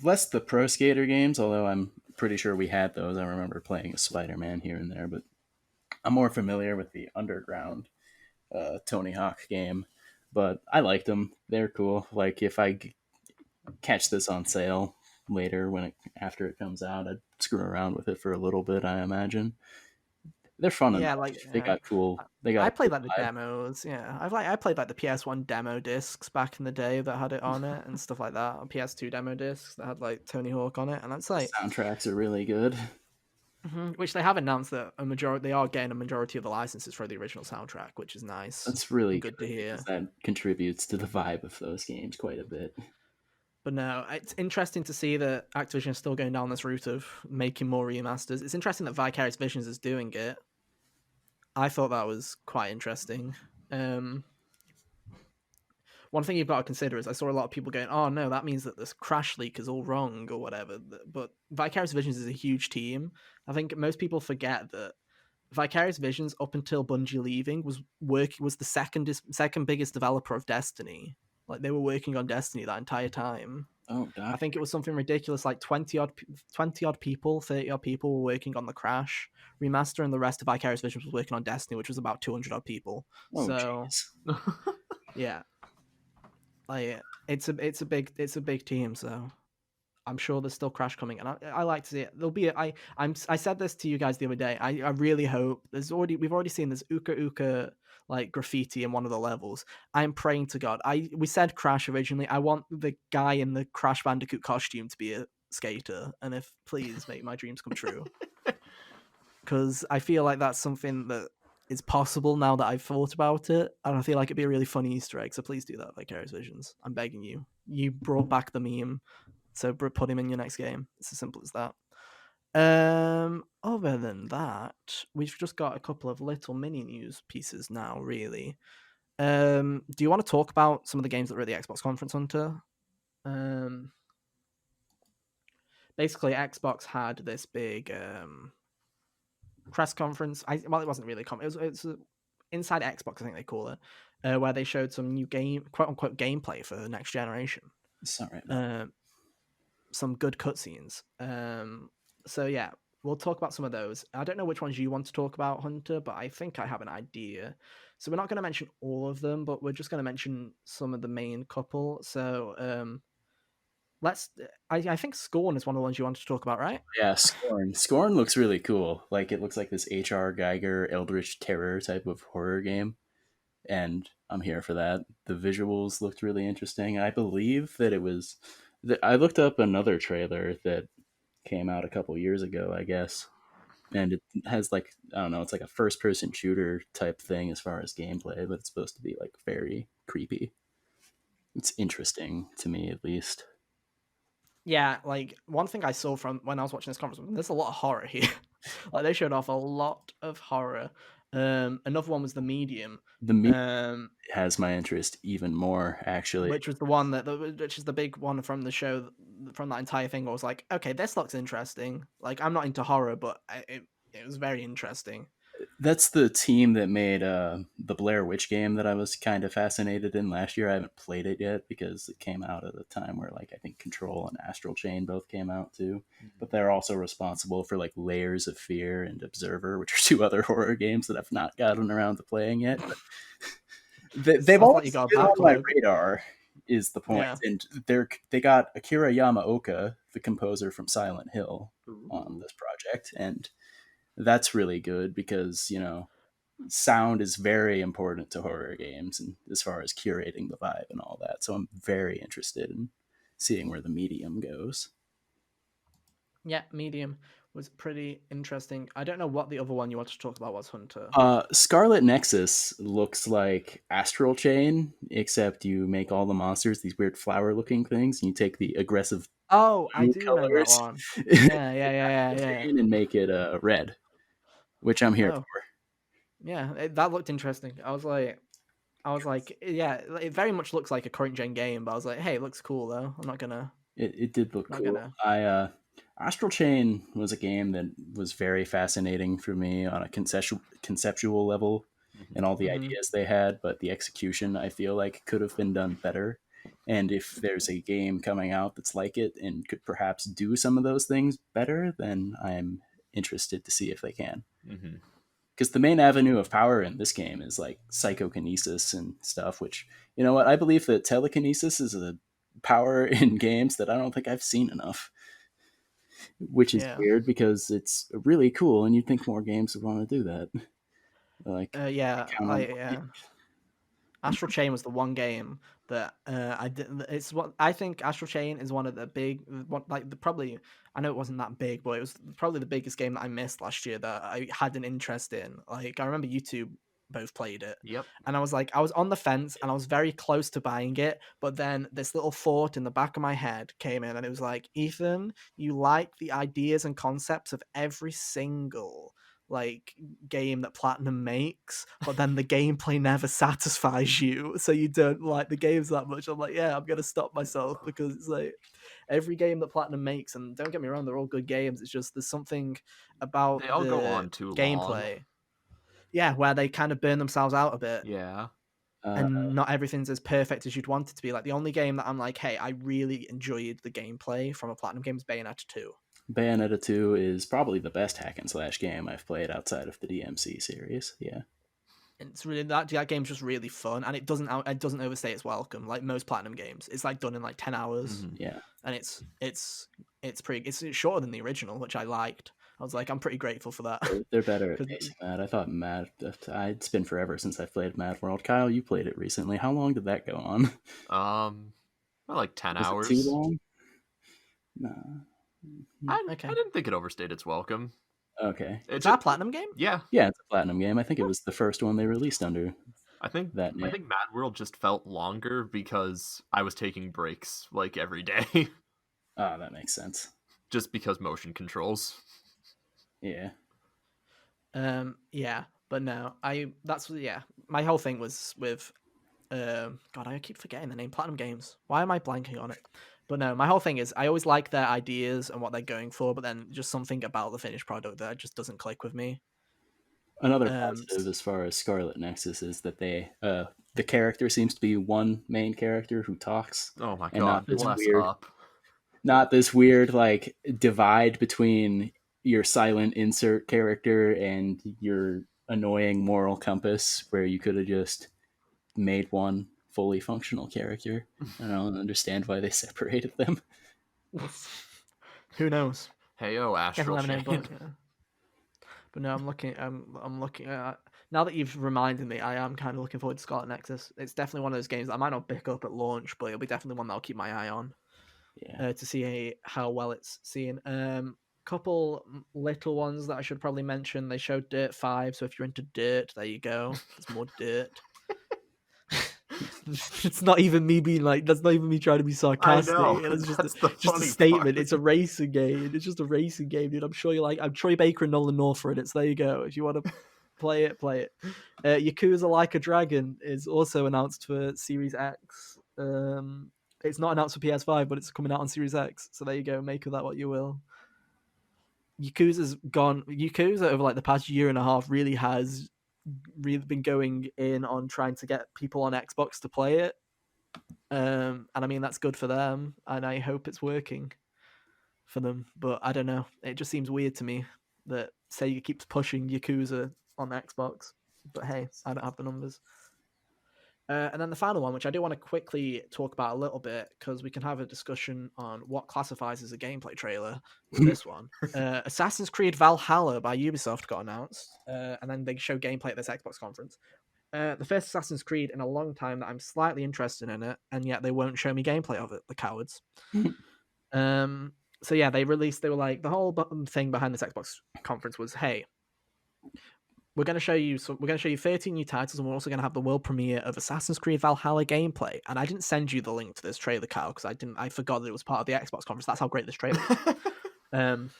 less the Pro Skater games, although I'm pretty sure we had those. I remember playing a Spider-Man here and there, but I'm more familiar with the Underground Tony Hawk game. But I liked them. They're cool. Like, if I catch this on sale later after it comes out, I'd screw around with it for a little bit, I imagine. They're fun enough. They got cool. I played like the demos. Yeah, I played like the PS1 demo discs back in the day that had it on it and stuff like that. Or PS2 demo discs that had like Tony Hawk on it, and that's like soundtracks are really good. Which they have announced that they are getting a majority of the licenses for the original soundtrack, which is nice. That's really good to hear. That contributes to the vibe of those games quite a bit. But no, it's interesting to see that Activision is still going down this route of making more remasters. It's interesting that Vicarious Visions is doing it. I thought that was quite interesting. One thing you've got to consider is I saw a lot of people going, oh no, that means that this Crash leak is all wrong or whatever. But Vicarious Visions is a huge team. I think most people forget that Vicarious Visions, up until Bungie leaving, was the second biggest developer of Destiny. Like, they were working on Destiny that entire time. Oh, God. I think it was something ridiculous, like 30 odd people were working on the Crash remaster, and the rest of Vicarious Visions was working on Destiny, which was about 200 odd people. Oh, so, yeah, like it's a big team. So I'm sure there's still Crash coming, and I like to see it. There'll be I said this to you guys the other day. I really hope we've already seen this Uka Uka like graffiti in one of the levels. I'm praying to God. We said Crash originally. I want the guy in the Crash Bandicoot costume to be a skater, and if please make my dreams come true, because I feel like that's something that is possible now that I've thought about it, and I feel like it'd be a really funny Easter egg. So please do that, Vicarious Visions. I'm begging you. You brought back the meme, so put him in your next game. It's as simple as that. Other than that, we've just got a couple of little mini news pieces now, really. Do you want to talk about some of the games that were at the Xbox conference, Hunter? Basically, Xbox had this big press conference. Well, it wasn't really it's inside Xbox, I think they call it, where they showed some new quote unquote gameplay for the next generation. Sorry. Some good cutscenes. So yeah, we'll talk about some of those. I don't know which ones you want to talk about, Hunter, but I think I have an idea. So we're not going to mention all of them, but we're just going to mention some of the main couple. So I think Scorn is one of the ones you wanted to talk about, right? Yeah, Scorn. Scorn looks really cool. Like it looks like this H.R. Geiger Eldritch Terror type of horror game, and I'm here for that. The visuals looked really interesting. I believe that it was. I looked up another trailer that came out a couple years ago, I guess, and it has like I don't know, it's like a first-person shooter type thing as far as gameplay, but it's supposed to be like very creepy. It's interesting to me, at least. Yeah, like one thing I saw from when I was watching this conference, there's a lot of horror here. Like they showed off a lot of horror. Another one was the Medium. The me Um, has my interest even more, actually. which was the one which is the big one from the show, from that entire thing. I was like, okay, this looks interesting. Like I'm not into horror, but it was very interesting. That's the team that made the Blair Witch game that I was kind of fascinated in last year. I haven't played it yet because it came out at a time where like I think Control and Astral Chain both came out too. But they're also responsible for like Layers of Fear and Observer, which are two other horror games that I've not gotten around to playing yet. But they've Stuff like you always got a been on my backlog. radar. Is the point, Yeah. and they got Akira Yamaoka, the composer from Silent Hill, on Ooh. this project, and that's really good because sound is very important to horror games and as far as curating the vibe and all that. So I'm very interested in seeing where the medium goes. Yeah, Medium was pretty interesting. I don't know what the other one you wanted to talk about was, Hunter. Scarlet Nexus looks like Astral Chain, except you make all the monsters these weird flower looking things and you take the aggressive Oh, I blue do remember that colors one. Yeah. and make it red, which I'm here Oh, for. yeah, that looked interesting. I was like, yeah, it very much looks like a current gen game, but I was like, hey, it looks cool though. I'm not gonna, It did look not cool. gonna. Astral Chain was a game that was very fascinating for me on a conceptual level and all the Mm-hmm. ideas they had, but the execution I feel like could have been done better. And if there's a game coming out that's like it and could perhaps do some of those things better, then I'm interested to see if they can. Mm-hmm. Because the main avenue of power in this game is like psychokinesis and stuff, which, you know what, I believe that telekinesis is a power in games that I don't think I've seen enough, which is Yeah. weird because it's really cool and you'd think more games would want to do that. Like, Yeah. count on Astral Chain was the one game that I did. It's what I think. Astral Chain is one of the big, probably. I know it wasn't that big, but it was probably the biggest game that I missed last year that I had an interest in. Like I remember you two both played it, Yep. and I was like, I was on the fence, and I was very close to buying it, but then this little thought in the back of my head came in, and it was like, Ethan, you like the ideas and concepts of every single like game that Platinum makes, but then the gameplay never satisfies you, so you don't like the games that much. I'm like, yeah, I'm gonna stop myself because it's like every game that Platinum makes, and don't get me wrong, they're all good games. It's just there's something about They all go the on too long. gameplay, yeah, where they kind of burn themselves out a bit. Yeah. uh, And not everything's as perfect as you'd want it to be. Like the only game that I'm like, hey, I really enjoyed the gameplay from a Platinum game is Bayonetta 2. Bayonetta 2 is probably the best hack and slash game I've played outside of the DMC series. Yeah. It's really that game's just really fun, and it doesn't overstay its welcome like most Platinum games. It's like done in like 10 hours, Mhm. Yeah. and it's shorter than the original, which I liked. I was like, I'm pretty grateful for that. They're better at 'Cause- pacing that. I thought it's been forever since I've played Mad World. Kyle, you played it recently. How long did that go on? Well, like 10 Was it too hours. long? Nah. I okay, didn't think it overstayed its welcome. Okay. It is that a just, Platinum game? yeah, Yeah, it's a Platinum game. I think it was the first one they released under I think that I name. think Mad World just felt longer because I was taking breaks like every day, Oh, that makes sense. just because motion controls. Yeah. Yeah, but no, my whole thing was with God, I keep forgetting the name Platinum Games. Why am I blanking on it? But no, my whole thing is I always like their ideas and what they're going for, but then just something about the finished product that just doesn't click with me. Another Um, positive as far as Scarlet Nexus is that the character seems to be one main character who talks, Oh my and god, bless up. not this weird like divide between your silent insert character and your annoying moral compass where you could have just made one fully functional character. I don't understand why they separated them. who knows? Heyo, Guess we'll Astral never know. Chain. But no, I'm looking. I'm looking at now that you've reminded me. I am kind of looking forward to Scarlet Nexus. It's definitely one of those games that I might not pick up at launch, but it'll be definitely one that I'll keep my eye on Yeah. to see how well it's seen. Couple little ones that I should probably mention. They showed Dirt 5, so if you're into Dirt, there you go. There's more Dirt. It's not even me being like, that's not even me trying to be sarcastic. know, It's just that's the just a funny statement. part. It's a racing game. It's just a racing game, dude. I'm sure you like. I'm Troy Baker and Nolan North are in it. So there you go. If you want to play it, play it. Yakuza Like a Dragon is also announced for Series X. It's not announced for PS5, but it's coming out on Series X. So there you go. Make of that what you will. Yakuza over like the past year and a half really has really been going in on trying to get people on Xbox to play it. And I mean that's good for them, and I hope it's working for them. But I don't know. It just seems weird to me that Sega keeps pushing Yakuza on Xbox. But hey, I don't have the numbers. And then the final one, which I do want to quickly talk about a little bit, because we can have a discussion on what classifies as a gameplay trailer with this one. Assassin's Creed Valhalla by Ubisoft got announced, and then they show gameplay at this Xbox conference. The first Assassin's Creed in a long time that I'm slightly interested in it, and yet they won't show me gameplay of it, the cowards. So yeah, they were like, the whole thing behind this Xbox conference was, hey, we're going to show you 13 new titles, and we're also going to have the world premiere of Assassin's Creed Valhalla gameplay. And I didn't send you the link to this trailer, Kyle, because I forgot that it was part of the Xbox conference. That's how great this trailer is.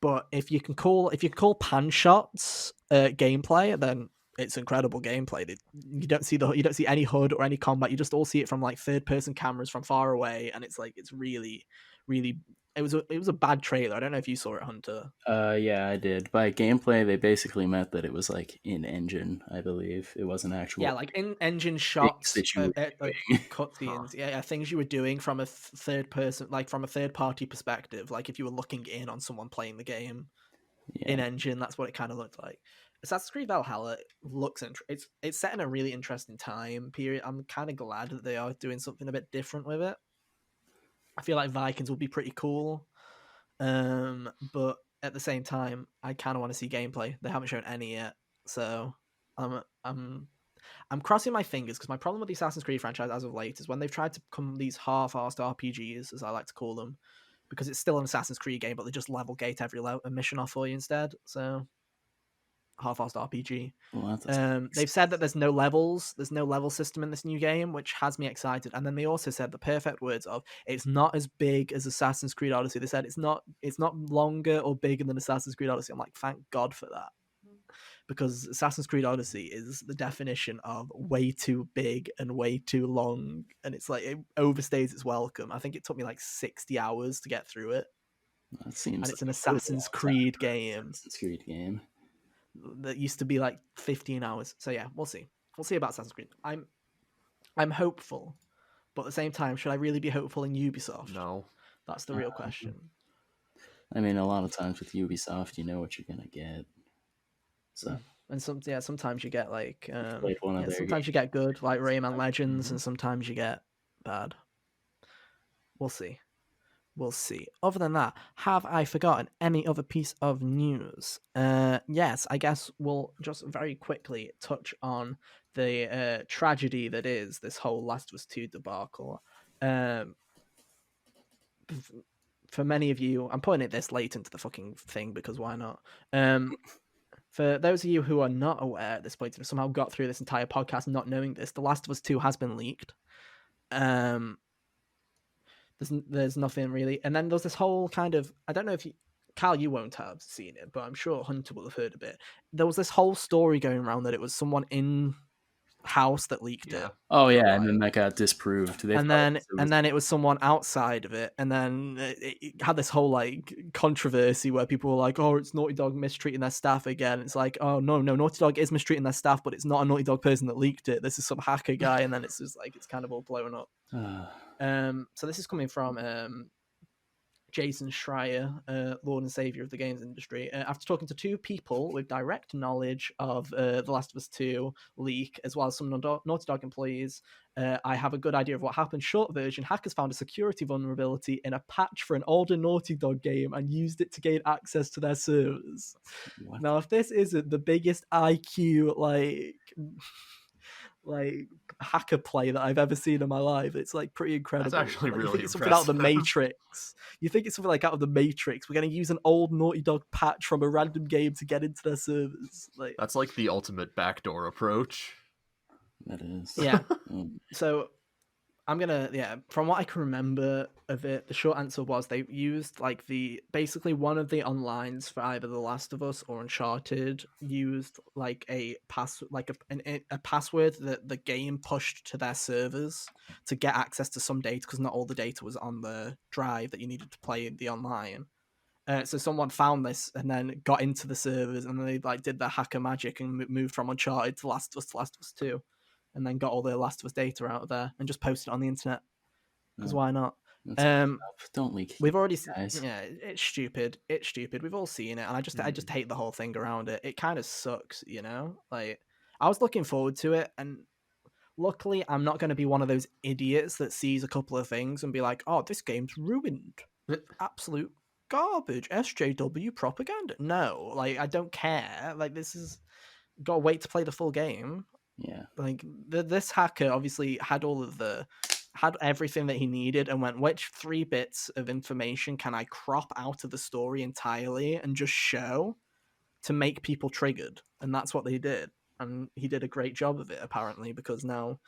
But if you can call pan shots gameplay, then it's incredible gameplay. You don't see any HUD or any combat. You just all see it from like third person cameras from far away, and it's like it's really, really. It was a bad trailer. I don't know if you saw it, Hunter. Yeah, I did. By gameplay, they basically meant that it was like in engine, I believe. It wasn't actual. Yeah, like in engine things shots, that you were doing. cutscenes. Yeah, things you were doing from a third person, like from a third party perspective. Like if you were looking in on someone playing the game in Yeah. engine, that's what it kind of looked like. Assassin's Creed Valhalla looks it's set in a really interesting time period. I'm kind of glad that they are doing something a bit different with it. I feel like Vikings would be pretty cool, but at the same time, I kind of want to see gameplay. They haven't shown any yet, so I'm crossing my fingers, because my problem with the Assassin's Creed franchise as of late is when they've tried to come these half-assed RPGs, as I like to call them, because it's still an Assassin's Creed game, but they just level gate every mission off for you instead. So half-assed RPG. Well, They've said that there's no level system in this new game, which has me excited. And then they also said the perfect words of, it's not as big as Assassin's Creed Odyssey. They said it's not longer or bigger than Assassin's Creed Odyssey. I'm like, thank God for that, because Assassin's Creed Odyssey is the definition of way too big and way too long, and it's like it overstays its welcome. I think it took me like 60 hours to get through it, that seems and like it's an a Assassin's really long time Creed for an game Assassin's Creed game. that used to be like 15 hours. So yeah, we'll see. We'll see about Assassin's Creed. I'm hopeful, but at the same time, should I really be hopeful in Ubisoft? No. That's the real question. I mean, a lot of times with Ubisoft, you know what you're gonna get. So And sometimes you get like Played one of their sometimes you games. get good like Rayman Legends, Mhm. and sometimes you get bad. We'll see. We'll see. Other than that, have I forgotten any other piece of news? Yes, I guess we'll just very quickly touch on the tragedy that is this whole Last of Us 2 debacle. Um, for many of you, I'm putting it this late into the fucking thing because why not? For those of you who are not aware at this point, and somehow got through this entire podcast not knowing this, The Last of Us 2 has been leaked. Um, there's nothing really, and then there's this whole kind of, I don't know if you, Cal, you won't have seen it, but I'm sure Hunter will have heard of it. There was this whole story going around that it was someone in house that leaked Yeah. it, Oh for a yeah, and then while. that got disproved. They and thought then it and was then it was someone outside of it, and then it had this whole like controversy where people were like, oh, it's Naughty Dog mistreating their staff again. It's like, oh no, Naughty Dog is mistreating their staff, but it's not a Naughty Dog person that leaked it. This is some hacker guy. And then it's just like, it's kind of all blown up. So this is coming from Jason Schreier, Lord and Savior of the games industry. After talking to two people with direct knowledge of The Last of Us 2 leak, as well as some Naughty Dog employees, I have a good idea of what happened. Short version, hackers found a security vulnerability in a patch for an older Naughty Dog game and used it to gain access to their servers. what? Now, if this isn't the biggest IQ, like hacker play that I've ever seen in my life. It's like pretty incredible. That's actually Like, you really think it's something out of the impressive. Matrix. You think it's something like out of the Matrix. We're going to use an old Naughty Dog patch from a random game to get into their servers. Like, That's like the ultimate backdoor approach. That is. yeah. Mm. So I'm gonna, from what I can remember of it, the short answer was they used like basically one of the onlines for either The Last of Us or Uncharted used like a password that the game pushed to their servers to get access to some data, because not all the data was on the drive that you needed to play the online. So someone found this and then got into the servers, and then they like did their hacker magic and moved from Uncharted to Last of Us 2, and then got all the Last of Us data out of there and just posted it on the internet, because No, why not? that's don't leak, We've already guys. it's stupid. It's stupid. We've all seen it, and I just hate the whole thing around it. It kind of sucks, you know. Like, I was looking forward to it, and luckily, I'm not going to be one of those idiots that sees a couple of things and be like, "Oh, this game's ruined. Absolute garbage. SJW propaganda." No, like, I don't care. Like, this is, got to wait to play the full game. Yeah. Like, this hacker obviously had had everything that he needed and went, which 3 bits of information can I crop out of the story entirely and just show to make people triggered? And that's what they did. And he did a great job of it, apparently, because now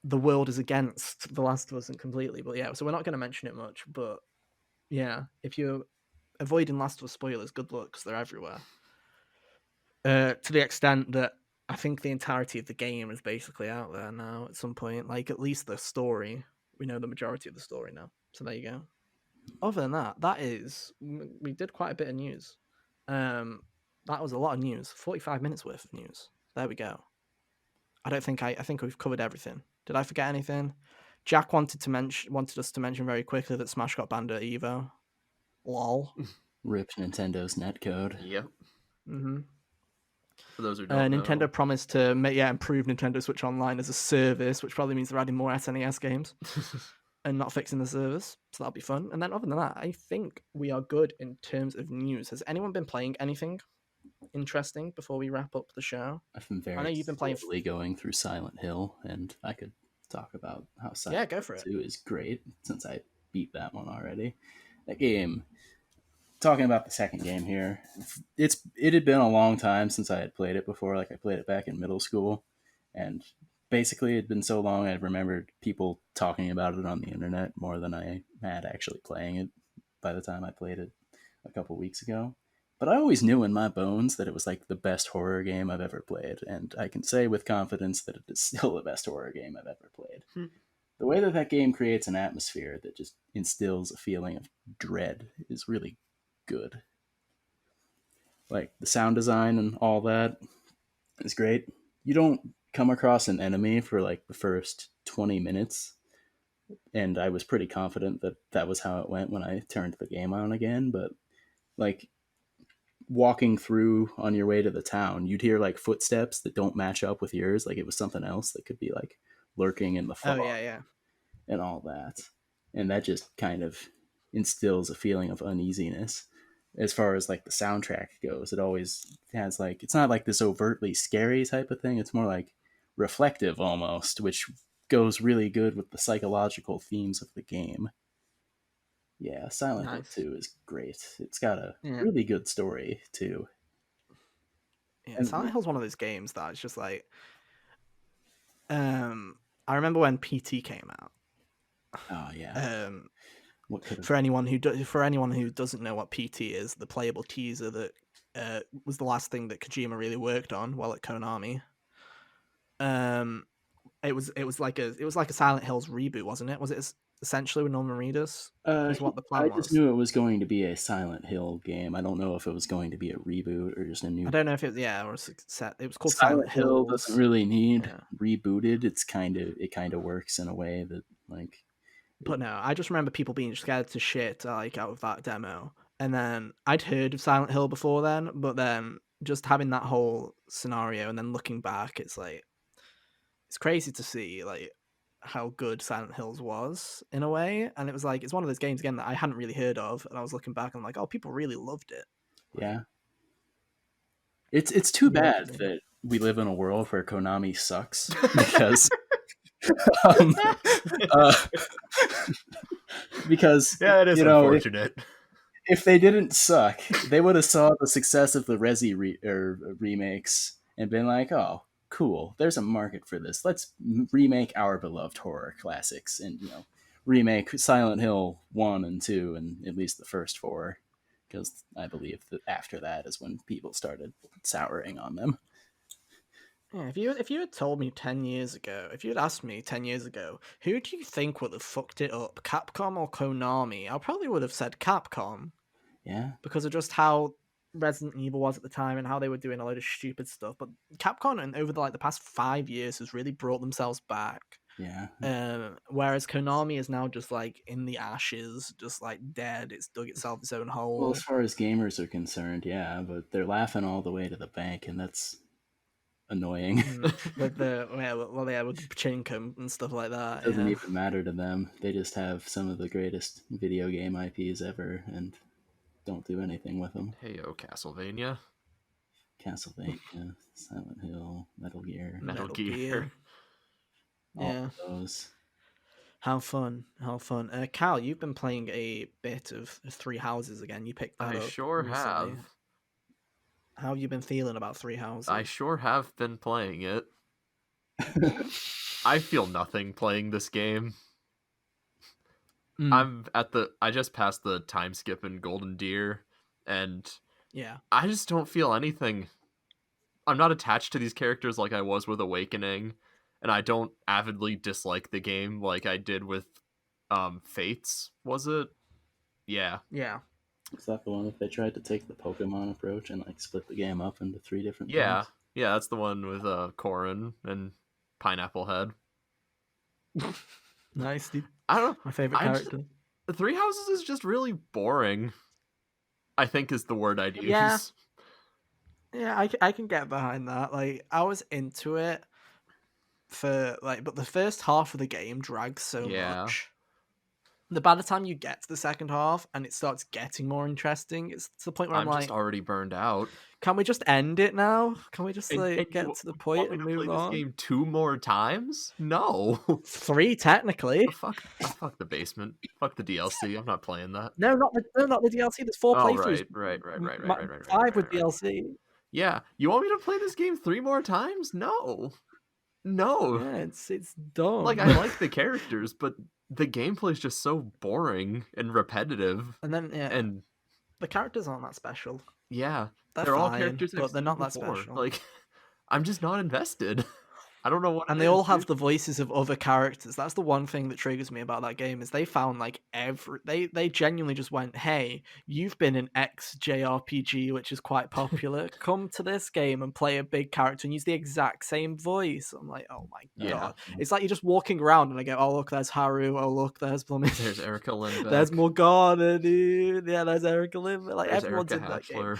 the world is against The Last of Us completely. But yeah, so we're not going to mention it much. But yeah, if you're avoiding Last of Us spoilers, good luck, because they're everywhere. To the extent that I think the entirety of the game is basically out there now at some point. Like, at least the story. We know the majority of the story now. So there you go. Other than that we did quite a bit of news. That was a lot of news. 45 minutes worth of news. There we go. I think we've covered everything. Did I forget anything? Jack wanted us to mention very quickly that Smash got banned at Evo. Lol. Rip Nintendo's netcode. Yep. Mm-hmm. For those who don't know. Nintendo promised to improve Nintendo Switch Online as a service, which probably means they're adding more SNES games and not fixing the servers. So that'll be fun. And then other than that, I think we are good in terms of news. Has anyone been playing anything interesting before we wrap up the show? I've been very I know you've been playing going through Silent Hill, and I could talk about how Silent go for Hill it. 2 is great since I beat that one already. That game, talking about the second game here, it had been a long time since I had played it before. Like, I played it back in middle school, and basically it had been so long I remembered people talking about it on the internet more than I had actually playing it by the time I played it a couple weeks ago. But I always knew in my bones that it was like the best horror game I've ever played, and I can say with confidence that it is still the best horror game I've ever played. The way that game creates an atmosphere that just instills a feeling of dread is really good. Like, the sound design and all that is great. You don't come across an enemy for like the first 20 minutes, and I was pretty confident that that was how it went when I turned the game on again. But like, walking through on your way to the town, you'd hear like footsteps that don't match up with yours. Like it was something else that could be like lurking in the Oh fog yeah. and all that. And that just kind of instills a feeling of uneasiness. As far as like the soundtrack goes, it always has like, it's not like this overtly scary type of thing. It's more like reflective almost, which goes really good with the psychological themes of the game. Yeah, Silent Hill Nice. 2 is great. It's got a Yeah. really good story too. Yeah, And Silent Hill's one of those games that it's just like, I remember when PT came out. oh yeah, what could have For anyone who doesn't know what PT is, the playable teaser that was the last thing that Kojima really worked on while at Konami. It was like a Silent Hills reboot, wasn't it? Was it essentially with Norman Reedus? Was what the I plan just was. knew it was going to be a Silent Hill game. I don't know if it was going to be a reboot or just a new. I don't know if it or it was called Silent Silent Hill Hills. doesn't really need Yeah. rebooted. It kind of works in a way that like. But no, I just remember people being scared to shit like out of that demo. And then I'd heard of Silent Hill before then, but then just having that whole scenario and then looking back, it's like it's crazy to see like how good Silent Hills was in a way. And it was like it's one of those games again that I hadn't really heard of, and I was looking back and I'm like, oh, people really loved it. Yeah, it's too You know what I bad mean? that we live in a world where Konami sucks because um, uh, because Yeah, it is unfortunate. If they didn't suck, they would have saw the success of the remakes and been like, "Oh, cool! There's a market for this. Let's remake our beloved horror classics and remake Silent Hill 1 and 2 and at least the first 4." Because I believe that after that is when people started souring on them. Yeah, if you had told me 10 years ago, if you had asked me 10 years ago, who do you think would have fucked it up, Capcom or Konami? I probably would have said Capcom Yeah, because of just how Resident Evil was at the time and how they were doing a load of stupid stuff. But Capcom, and over the past 5 years, has really brought themselves back. yeah. Whereas Konami is now just like in the ashes, just like dead. It's dug itself its own hole. Well, as far as gamers are concerned, yeah, but they're laughing all the way to the bank, and that's annoying. With with Pachinko and stuff like that. It doesn't Yeah. even matter to them. They just have some of the greatest video game IPs ever and don't do anything with them. Hey, Castlevania. Castlevania, Silent Hill, Metal Gear. Metal Gear. All Yeah. of those. How fun. Cal, you've been playing a bit of Three Houses again. You picked that I up sure recently. have. How have you been feeling about Three Houses? I sure have been playing it. I feel nothing playing this game. I just passed the time skip in Golden Deer, and yeah. I just don't feel anything. I'm not attached to these characters like I was with Awakening, and I don't avidly dislike the game like I did with Fates, was it? Yeah. Yeah. Is that the one if they tried to take the Pokemon approach and like split the game up into 3 different Yeah. things? Yeah, that's the one with Corrin and Pineapple Head. Nice, dude. I don't know. My favorite character. Three Houses is just really boring, I think is the word I'd use. Yeah. Yeah, I can get behind that. Like, I was into it but the first half of the game drags so much. By the time you get to the second half and it starts getting more interesting, it's to the point where I'm like, just already burned out. Can we just end it now? Can we just get to the point want me and to move play on? This game 2 more times? No. 3 technically. Fuck the basement. Fuck the DLC. I'm not playing that. No, not the DLC. There's 4 playthroughs. Right. 5 with DLC. Yeah, you want me to play this game 3 more times? No. Yeah, it's dumb. Like, I like the characters, but the gameplay is just so boring and repetitive. And then and the characters aren't that special. Yeah, they're all characters, but they're not that special. Like, I'm just not invested. I don't know what. And they all have the voices of other characters. That's the one thing that triggers me about that game is they found like they genuinely just went, "Hey, you've been an ex JRPG, which is quite popular. Come to this game and play a big character and use the exact same voice." I'm like, "Oh my god!" It's like you're just walking around and I go, "Oh look, there's Haru. Oh look, there's Plummet. There's Erica Lindbeck. There's Morgana, dude. Yeah, there's Erica Lindbeck. Like there's everyone's Erica in that game."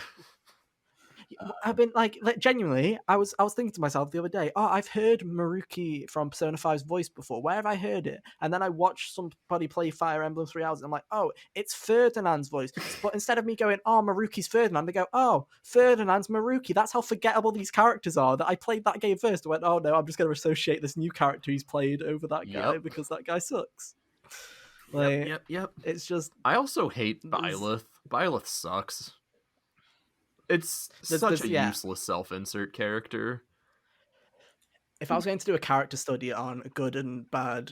I've been like genuinely. I was thinking to myself the other day. Oh, I've heard Maruki from Persona 5's voice before. Where have I heard it? And then I watched somebody play Fire Emblem 3 Houses. And I'm like, oh, it's Ferdinand's voice. But instead of me going, oh, Maruki's Ferdinand, they go, oh, Ferdinand's Maruki. That's how forgettable these characters are. That I played that game first. I went, oh no, I'm just going to associate this new character he's played over that guy because that guy sucks. Like, Yep. It's just. I also hate Byleth. Byleth sucks. It's such a useless self-insert character. If I was going to do a character study on good and bad,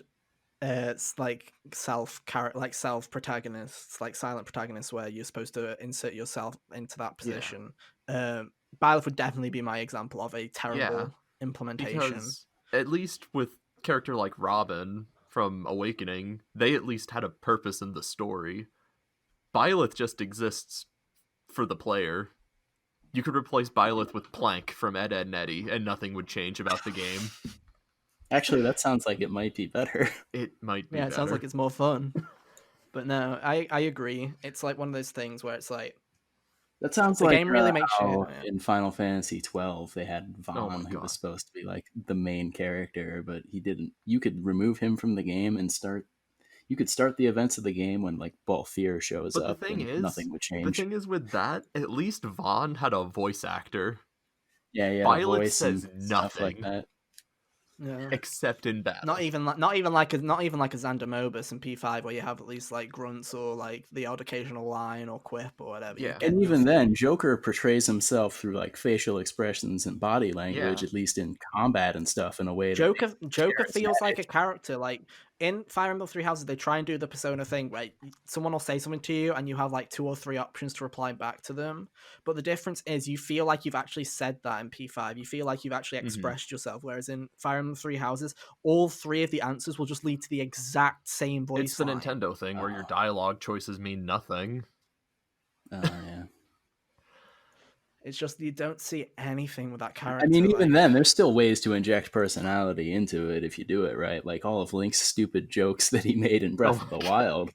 like self protagonists, like silent protagonists, where you're supposed to insert yourself into that position, Byleth would definitely be my example of a terrible implementation. Because at least with a character like Robin from Awakening, they at least had a purpose in the story. Byleth just exists for the player. You could replace Byleth with Plank from Ed, Edd n Eddy, and nothing would change about the game. Actually, that sounds like it might be better. It might be it better. sounds like it's more fun. But no, I agree. It's like one of those things where it's like... That sounds the like game really makes in Final Fantasy 12 they had Vaughn, who was supposed to be like the main character, but he didn't. You could remove him from the game and start... You could start the events of the game when like Balthier shows up, and nothing would change. The thing is with that, at least Vaughn had a voice actor. Yeah, Byleth says nothing stuff like that. Yeah. Except in battle. Not even like a Xander Mobus in P5 where you have at least like grunts or like the odd occasional line or quip or whatever. Yeah. And even then, Joker portrays himself through like facial expressions and body language, at least in combat and stuff, in a way. Joker feels like a character. Like in Fire Emblem 3 Houses, they try and do the Persona thing where someone will say something to you and you have like 2 or 3 options to reply back to them. But the difference is you feel like you've actually said that in P5. You feel like you've actually expressed yourself. Whereas in Fire Emblem 3 Houses, all 3 of the answers will just lead to the exact same voice It's the line. Nintendo thing where your dialogue choices mean nothing. Oh, yeah. It's just you don't see anything with that character. I mean, even then, there's still ways to inject personality into it if you do it right. Like all of Link's stupid jokes that he made in Breath of the Wild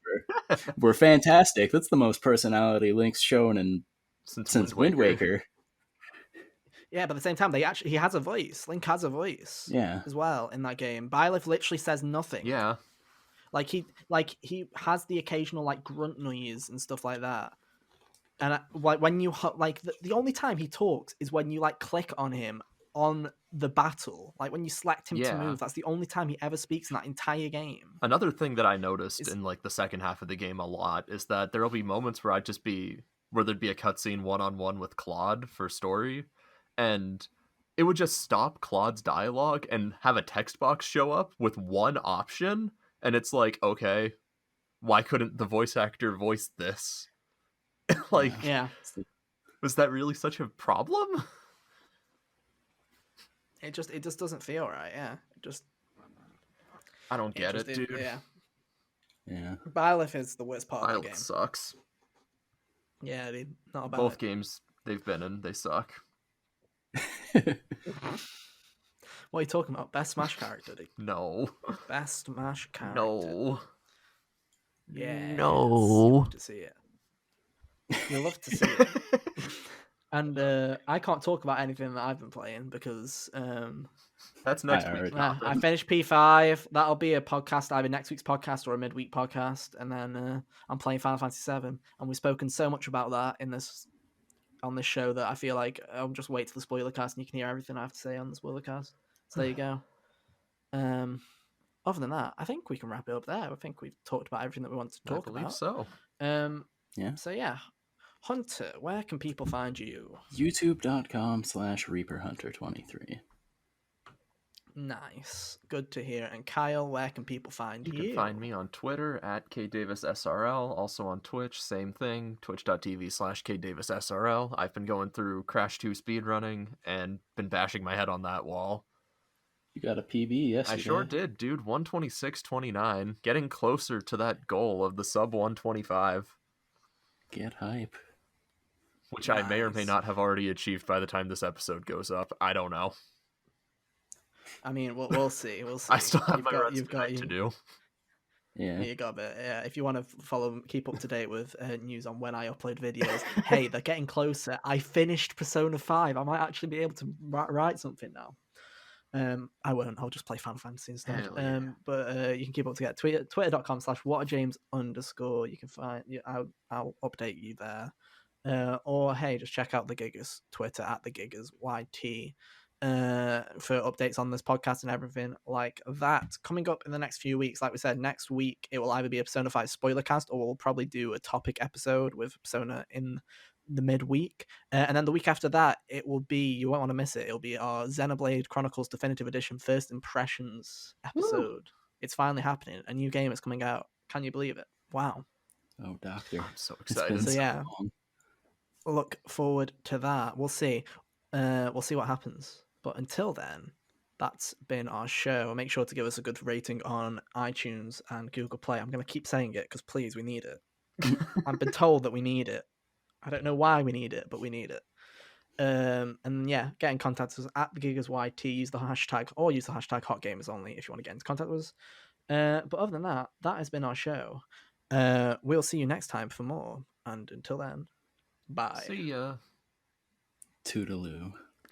were fantastic. That's the most personality Link's shown since Wind Waker. Yeah, but at the same time, he has a voice. Link has a voice. As well in that game. Byleth literally says nothing. Yeah. Like he has the occasional like grunt noise and stuff like that. And when you like the only time he talks is when you like click on him on the battle, like when you select him to move. That's the only time he ever speaks in that entire game. Another thing that I noticed in like the second half of the game a lot is that there'll be moments where there'd be a cutscene one-on-one with Claude for story, and it would just stop Claude's dialogue and have a text box show up with one option, and it's like, okay, why couldn't the voice actor voice this? Like, was that really such a problem? It just doesn't feel right. I don't get it, dude. Yeah. Byleth is the worst part of the game. Byleth sucks. Yeah, dude. Not about both games they've been in, they suck. What are you talking about? Best Smash character, dude? No. Best Smash character. No. Yeah. No. You love to see it. You love to see it. And I can't talk about anything that I've been playing because that's next week. I finished P5. That'll be a podcast, either next week's podcast or a midweek podcast. And then I'm playing Final Fantasy VII, and we've spoken so much about that on this show that I feel like I'll just wait till the spoiler cast and you can hear everything I have to say on the spoiler cast. So there you go. Other than that, I think we can wrap it up there. I think we've talked about everything that we want to talk about. I believe so. So yeah. Hunter, where can people find you? YouTube.com/ReaperHunter23. Nice. Good to hear. And Kyle, where can people find you? You can find me on Twitter at KDavisSRL. Also on Twitch, same thing. Twitch.tv/KDavisSRL. I've been going through Crash 2 speedrunning and been bashing my head on that wall. You got a PB yesterday. I sure did, dude. 126.29. Getting closer to that goal of the sub 125. Get hype. Which I may or may not have already achieved by the time this episode goes up. I don't know. I mean, we'll see. We'll see. I still have my runs to do. Yeah. You got it. Yeah, if you want to keep up to date with news on when I upload videos, hey, they're getting closer. I finished Persona 5. I might actually be able to write something now. I won't. I'll just play Final Fantasy instead. Hell yeah. But you can keep up to get twitter.com/waterjames_. You can find. I'll update you there. Or hey, just check out the Gigas Twitter at the Gigas YT for updates on this podcast and everything like that. Coming up in the next few weeks, like we said, next week it will either be a Persona 5 spoiler cast or we'll probably do a topic episode with Persona in the midweek. And then the week after that, it will be, you won't want to miss it, it'll be our Xenoblade Chronicles Definitive Edition First Impressions episode. Woo! It's finally happening. A new game is coming out. Can you believe it? Wow. Oh, Doctor. I'm so excited. So yeah, look forward to that. We'll see. We'll see what happens. But until then, that's been our show. Make sure to give us a good rating on iTunes and Google Play. I'm going to keep saying it because please, we need it. I've been told that we need it. I don't know why we need it, but we need it. And yeah, get in contact with us at the Gigas YT. Use the hashtag HotGamersOnly if you want to get into contact with us. But other than that, that has been our show. We'll see you next time for more. And until then, bye. See ya. Toodaloo.